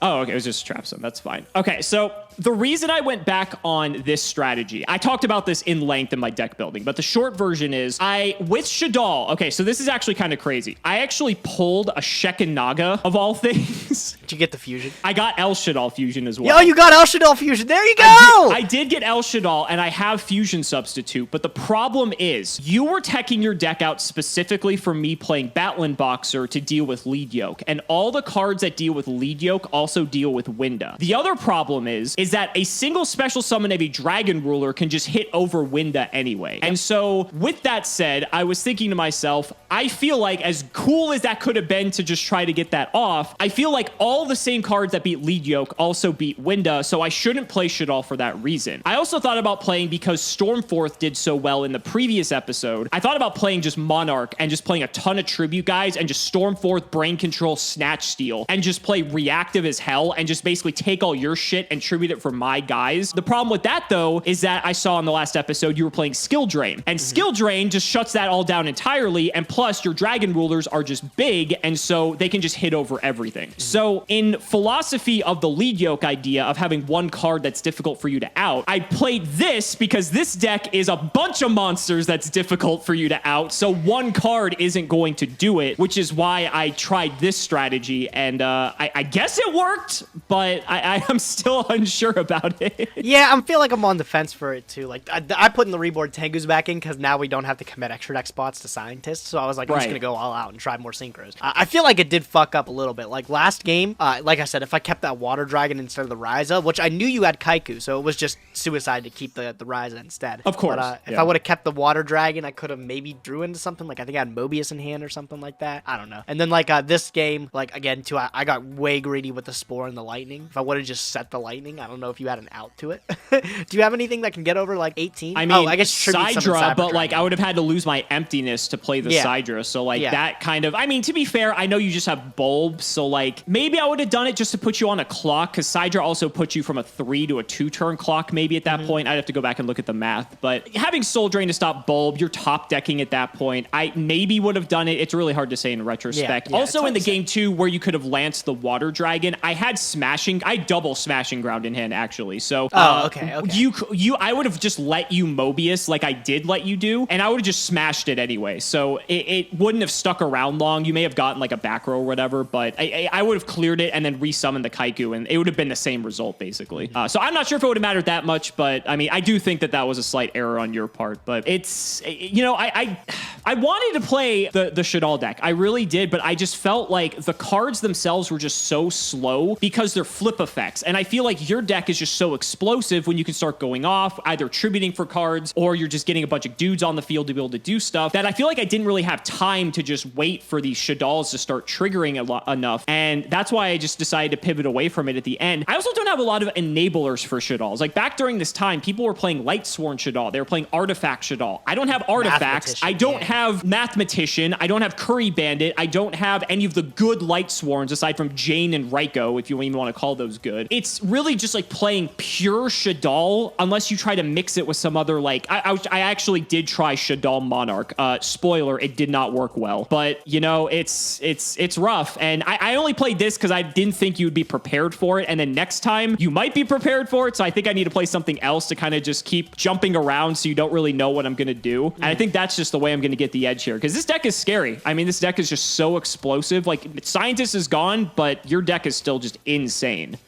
Oh, okay, it was just trap stun. That's fine. Okay, so the reason I went back on this strategy, I talked about this in length in my deck building, but the short version is with Shaddoll, okay, so this is actually kind of crazy. I actually pulled a Shekin Naga of all things. Did you get the fusion? I got El Shaddoll fusion as well. Yo, you got El Shaddoll fusion. There you go. I did get El Shaddoll, and I have fusion substitute, but the problem is you were teching your deck out specifically for me playing Batlin Boxer to deal with Lead Yoke, and all the cards that deal with Lead Yoke also deal with Winda. The other problem is that a single special summon of a Dragon Ruler can just hit over Winda anyway. And so with that said, I was thinking to myself, I feel like as cool as that could have been to just try to get that off, I feel like all the same cards that beat Lead Yoke also beat Winda, so I shouldn't play Shaddoll for that reason. I also thought about playing, because Stormforth did so well in the previous episode, I thought about playing just Monarch and just playing a ton of Tribute guys and just Stormforth, Brain Control, Snatch Steal, and just play reactive as hell and just basically take all your shit and tribute it for my guys. The problem with that, though, is that I saw in the last episode you were playing Skill Drain, and Skill Drain just shuts that all down entirely, and plus your Dragon Rulers are just big, and so they can just hit over everything. So in philosophy of the Lead Yoke idea of having one card that's difficult for you to out, I played this because this deck is a bunch of monsters that's difficult for you to out, so one card isn't going to do it, which is why I tried this strategy, and I guess it worked, but I am still unsure about it. Yeah, I feel like I'm on the fence for it too. Like I put in the Reborn Tengus back in because now we don't have to commit extra deck spots to Scientists, so I was like, I'm just gonna go all out and try more synchros. I feel like it did fuck up a little bit. Like last game, like I said, if I kept that Water Dragon instead of the Ryza, which I knew you had Kaiku, so it was just suicide to keep the Ryza instead. Of course. But if I would have kept the Water Dragon, I could have maybe drew into something. Like I think I had Mobius in hand or something like that. I don't know. And then like this game, like again too, I got way greedy with the Spore and the Lightning. If I would have just set the Lightning, I don't know if you had an out to it. Do you have anything that can get over like 18? I mean, I guess Sidra, but like I would have had to lose my emptiness to play the Sidra. So like that kind of, I mean, to be fair, I know you just have bulbs. So like maybe I would have done it just to put you on a clock, because Sidra also puts you from a 3 to a 2 turn clock maybe at that point. I'd have to go back and look at the math. But having Soul Drain to stop bulb, you're top decking at that point. I maybe would have done it. It's really hard to say in retrospect. Also in the game too, where you could have lanced the Water Dragon, I had Smashing. I double Smashing Ground in hand actually. So okay. I would have just let you Mobius like I did let you do, and I would have just smashed it anyway. So it wouldn't have stuck around long. You may have gotten like a back row or whatever, but I would have cleared it and then resummoned the Kaiku, and it would have been the same result basically. So I'm not sure if it would have mattered that much, but I mean, I do think that was a slight error on your part. But it's, you know, I wanted to play the Shaddoll deck. I really did, but I just felt like the cards themselves were just so slow because they're flip effects. And I feel like your deck is just so explosive when you can start going off, either tributing for cards or you're just getting a bunch of dudes on the field to be able to do stuff, that I feel like I didn't really have time to just wait for these Shaddolls to start triggering enough. And that's why I just decided to pivot away from it at the end. I also don't have a lot of enablers for Shaddolls. Like back during this time, people were playing Lightsworn Shaddoll. They were playing Artifact Shaddoll. I don't have artifacts. I don't have Mathematician. I don't have Curry Bandit. I don't have any of the good Lightsworns aside from Jane and Raiko, if you even want to call those good. It's really just like playing pure Shaddoll, unless you try to mix it with some other, like, I actually did try Shaddoll Monarch. Spoiler, it did not work well. But, you know, it's rough. And I only played this because I didn't think you would be prepared for it. And then next time, you might be prepared for it. So I think I need to play something else to kind of just keep jumping around so you don't really know what I'm going to do. And I think that's just the way I'm going to get the edge here. Because this deck is scary. I mean, this deck is just so explosive. Like, Scientist is gone, but your deck is still just insane.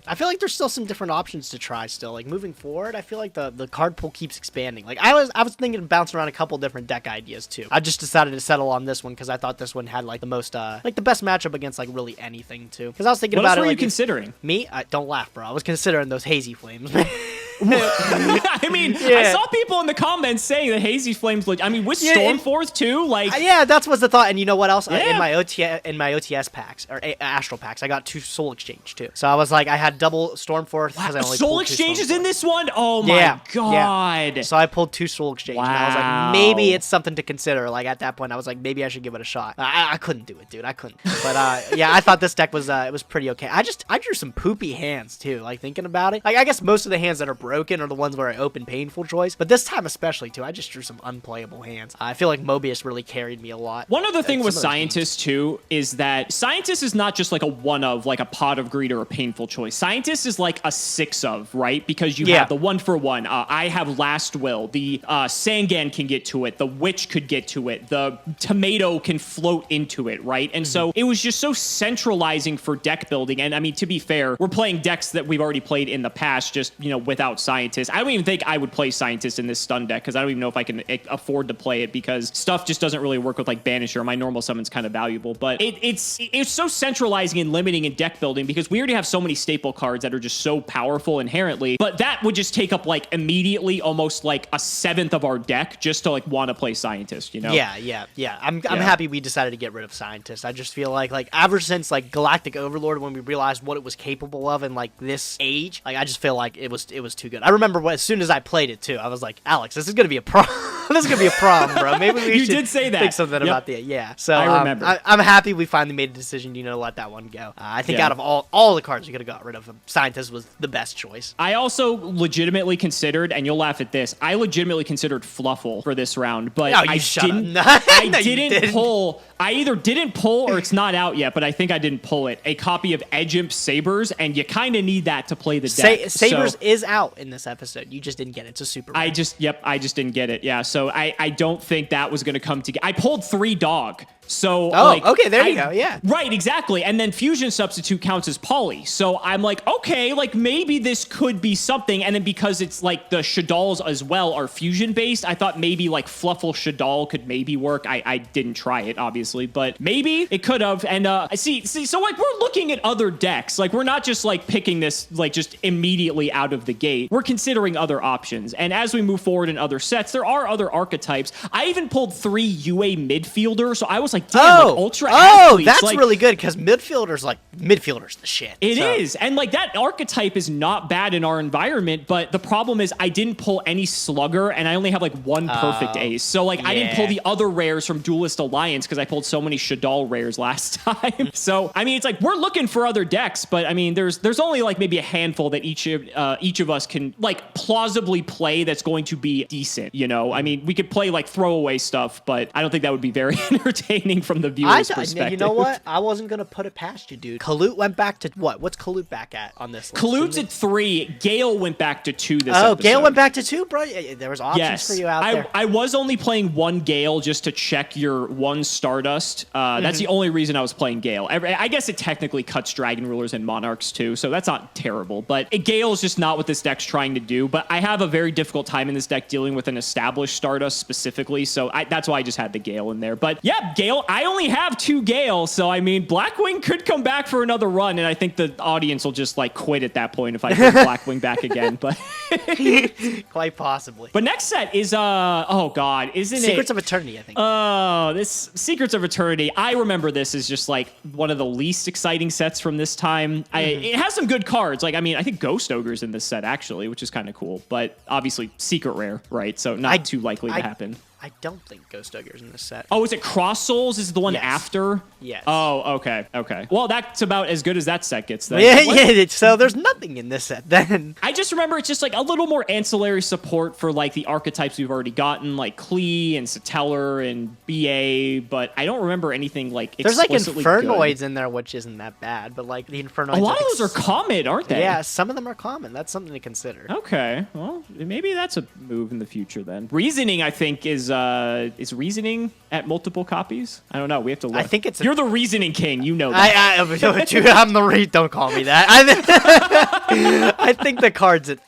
I feel like there's still some different options to try still. Like, moving forward, I feel like the card pool keeps expanding. Like, I was thinking of bouncing around a couple different deck ideas, too. I just decided to settle on this one because I thought this one had, like, the most, like, the best matchup against, like, really anything, too. Because I was thinking about it, what else were like, you considering? Me? Don't laugh, bro. I was considering those Hazy Flames. I mean, I saw people in the comments saying that Hazy Flames look. I mean, with Stormforth too, like yeah, that's what's the thought. And you know what else? In my OTS packs or Astral packs, I got 2 Soul Exchange too. So I was like, I had double Stormforth because I only Soul Exchange is in this one. Oh my god! Yeah. So I pulled 2 Soul Exchange. And I was like, maybe it's something to consider. Like at that point, I was like, maybe I should give it a shot. I couldn't do it, dude. I couldn't. But yeah, I thought this deck was it was pretty okay. I drew some poopy hands too. Like thinking about it, like I guess most of the hands that are broken are the ones where I open painful choice. But this time especially, too, I just drew some unplayable hands. I feel like Mobius really carried me a lot. One other thing with Scientist, too, is that Scientist is not just like a one of, like a Pot of Greed or a painful choice. Scientist is like a 6 of, right? Because you have the 1-for-1. I have Last Will. The Sangan can get to it. The Witch could get to it. The Tomato can float into it, right? And so it was just so centralizing for deck building. And I mean, to be fair, we're playing decks that we've already played in the past, just, you know, without Scientist. I don't even think I would play Scientist in this stun deck because I don't even know if I can afford to play it because stuff just doesn't really work with like Banisher. My normal summon's kind of valuable, but it's so centralizing and limiting in deck building because we already have so many staple cards that are just so powerful inherently, but that would just take up like immediately almost like a 7th of our deck just to like want to play Scientist, you know? Yeah. I'm happy we decided to get rid of Scientist. I just feel like ever since like Galactic Overlord, when we realized what it was capable of in like this age, like I just feel like it was too good. I remember as soon as I played it too, I was like, Alex, this is gonna be a problem. This is gonna be a problem, bro. Maybe we you should did say that. think something about the So I remember. I'm happy we finally made a decision, to let that one go. I think out of all the cards we could have got rid of, Scientist was the best choice. I also legitimately considered, and you'll laugh at this, I legitimately considered Fluffle for this round, but I didn't pull. I either didn't pull or it's not out yet, but I think I didn't pull it. A copy of Edge Imp Sabers, and you kind of need that to play the deck. Sabers is out in this episode. You just didn't get it. It's a super rare. I just didn't get it. Yeah, so I don't think that was going to come together. I pulled 3 dog. So, okay, there you go, yeah. Right, exactly. And then Fusion Substitute counts as poly. So I'm like, okay, like maybe this could be something. And then because it's like the Shaddols as well are fusion-based, I thought maybe like Fluffle Shaddol could maybe work. I didn't try it, obviously, but maybe it could have. And see, so like we're looking at other decks. Like we're not just like picking this like just immediately out of the gate. We're considering other options. And as we move forward in other sets, there are other archetypes. I even pulled 3 UA midfielder, so I was like, damn, like ultra athletes. That's like, really good because midfielder's the shit. It is. And like that archetype is not bad in our environment, but the problem is I didn't pull any slugger and I only have like 1 perfect ace. So like I didn't pull the other rares from Duelist Alliance because I pulled so many Shaddol rares last time. So I mean, it's like we're looking for other decks, but I mean there's only like maybe a handful that each of us can like plausibly play that's going to be decent, I mean, we could play like throwaway stuff, but I don't think that would be very entertaining from the viewer's perspective. You know what? I wasn't going to put it past you, dude. Khalut went back to what? What's Khalut back at on this list? Khalut's at 3. Gale went back to 2 this episode. Gale went back to 2, bro? There was options for you out there. I was only playing 1 Gale just to check your 1 Stardust. That's the only reason I was playing Gale. I guess it technically cuts Dragon Rulers and Monarchs too, so that's not terrible. But Gale is just not what this deck's trying to do. But I have a very difficult time in this deck dealing with an established Stardust specifically, so that's why I just had the Gale in there. But yeah, Gale, I only have 2 Gale, so I mean, Blackwing could come back for another run, and I think the audience will just like quit at that point if I bring Blackwing back again. But quite possibly. But next set is oh god, isn't Secrets of Eternity, I think. Oh, this Secrets of Eternity. I remember this as just like one of the least exciting sets from this time. It has some good cards. Like I mean, I think Ghost Ogre's in this set actually, which is kind of cool. But obviously secret rare, right? So not too likely to happen. I don't think Ghost Ogre's in this set. Oh, is it Cross Souls? Is the one after? Yes. Oh, okay. Well, that's about as good as that set gets then. Yeah. So there's nothing in this set then. I just remember it's just like a little more ancillary support for like the archetypes we've already gotten, like Klee and Satellar and BA, but I don't remember anything like explicitly There's like Infernoids in there, which isn't that bad, but like the Infernoids. A lot of those are common, aren't they? Yeah, some of them are common. That's something to consider. Okay. Well, maybe that's a move in the future then. Reasoning, I think, is Reasoning at multiple copies? I don't know. We have to look. I think it's. You're the Reasoning King. You know that. I'm the Don't call me that. I think the card's at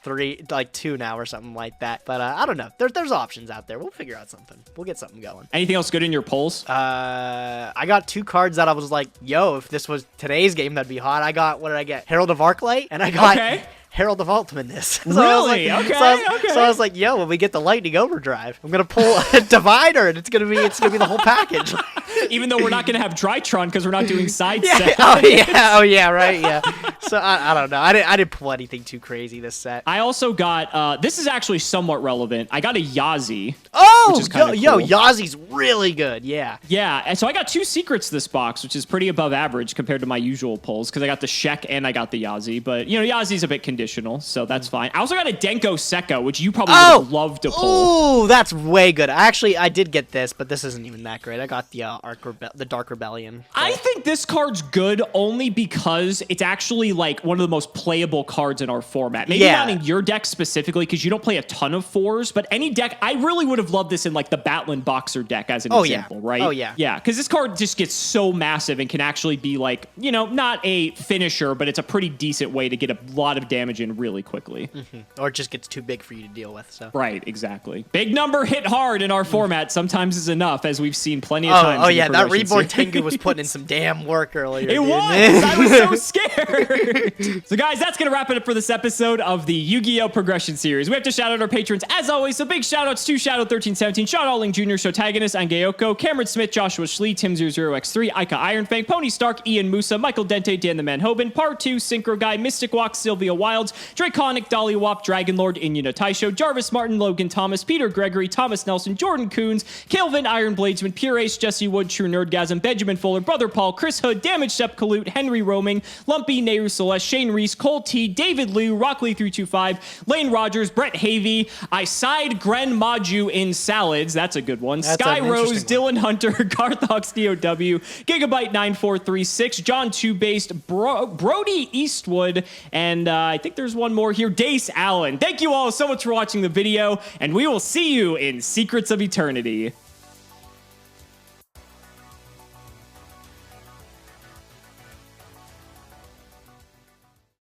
2 now or something like that. But I don't know. There's options out there. We'll figure out something. We'll get something going. Anything else good in your polls? I got 2 cards that I was like, yo, if this was today's game, that'd be hot. I got, what did I get? Herald of Arclight, and I got Herald of Ultimateness. Really? So I was like, yo, when we get the Lightning Overdrive, I'm gonna pull a Divider, and it's gonna be the whole package. Even though we're not gonna have Drytron because we're not doing side sets. Oh yeah, right, yeah. So I don't know. I didn't pull anything too crazy this set. I also got this is actually somewhat relevant. I got a Yazi. Oh, which is cool. Yazi's really good. Yeah. Yeah, and so I got 2 secrets this box, which is pretty above average compared to my usual pulls because I got the Shek and I got the Yazi. But Yazi's a bit conditional. additional, so that's fine. I also got a Denko Sekko, which you probably would have loved to pull. Ooh, that's way good. Actually, I did get this, but this isn't even that great. I got the the Dark Rebellion. So. I think this card's good only because it's actually like one of the most playable cards in our format. Maybe not in your deck specifically because you don't play a ton of 4s, but any deck, I really would have loved this in like the Batlin Boxer deck as an example, right? Oh, yeah. Yeah, because this card just gets so massive and can actually be like, you know, not a finisher, but it's a pretty decent way to get a lot of damage in really quickly. Or it just gets too big for you to deal with. So. Right, exactly. Big number hit hard in our format sometimes is enough, as we've seen plenty of times. Oh yeah, that Reborn Tengu was putting in some damn work earlier. It was! I was so scared! So guys, that's going to wrap it up for this episode of the Yu-Gi-Oh! Progression Series. We have to shout out our patrons as always, so big shout outs to Shadow1317, Sean Alling Jr., Shotagonist, Angayoko, Cameron Smith, Joshua Schlee, Tim00x3, Ika Ironfang, Pony Stark, Ian Musa, Michael Dente, Dan the Man Hoban, Part 2, Synchro Guy, Mystic Walk, Sylvia Wilds, Draconic, Dolly Wop, Dragon Lord, Inyuna Taisho, Jarvis Martin, Logan Thomas, Peter Gregory, Thomas Nelson, Jordan Coons, Kelvin Iron Bladesman, Pure Ace, Jesse Wood, True Nerdgasm, Benjamin Fuller, Brother Paul, Chris Hood, Damage Shep Kalute, Henry Roaming, Lumpy, Nehru Celeste, Shane Reese, Cole T, David Liu, Rockley325, Lane Rogers, Brett Havey, I Side Gren Maju in Salads, that's a good one, Sky Rose, Dylan Hunter, Garthox DOW, Gigabyte 9436, John 2 Based, Brody Eastwood, and I think there's one more here, Dace Allen. Thank you all so much for watching the video, and we will see you in Secrets of Eternity.